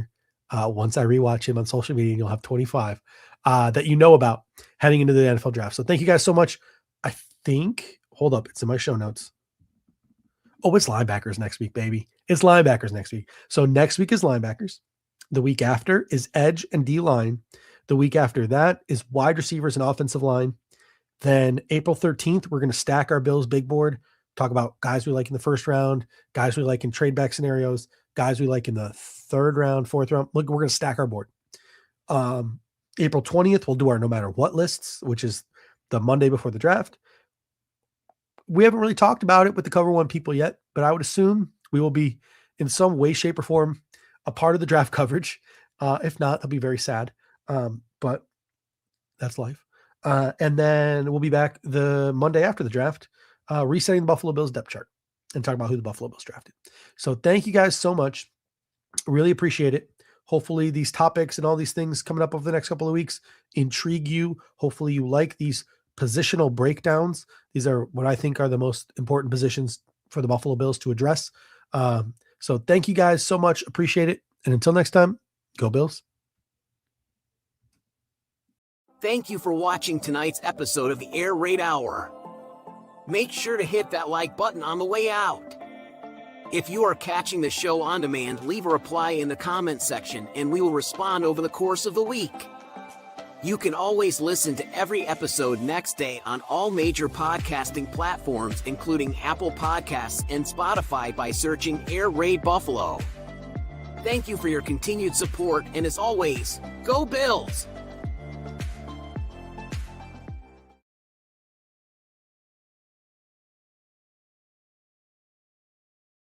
Once I rewatch him on social media, and you'll have 25 that you know about heading into the NFL draft. So thank you guys so much. I think, hold up, it's in my show notes. Oh, it's linebackers next week, baby. It's linebackers next week. So next week is linebackers. The week after is edge and D-line. The week after that is wide receivers and offensive line. Then April 13th, we're going to stack our Bills big board, talk about guys we like in the first round, guys we like in trade back scenarios, guys we like in the third round, fourth round. Look, we're going to stack our board. April 20th, we'll do our no matter what lists, which is the Monday before the draft. We haven't really talked about it with the Cover One people yet, but I would assume we will be in some way, shape, or form a part of the draft coverage. If not, I'll be very sad. But that's life. And then we'll be back the Monday after the draft, resetting the Buffalo Bills depth chart and talk about who the Buffalo Bills drafted. So thank you guys so much. Really appreciate it. Hopefully these topics and all these things coming up over the next couple of weeks intrigue you. Hopefully you like these positional breakdowns. These are what I think are the most important positions for the Buffalo Bills to address. So thank you guys so much. Appreciate it. And until next time, go Bills. Thank you for watching tonight's episode of the Air Raid Hour. Make sure to hit that like button on the way out. If you are catching the show on demand, leave a reply in the comment section and we will respond over the course of the week. You can always listen to every episode next day on all major podcasting platforms, including Apple Podcasts and Spotify, by searching Air Raid Buffalo. Thank you for your continued support, and as always, go Bills!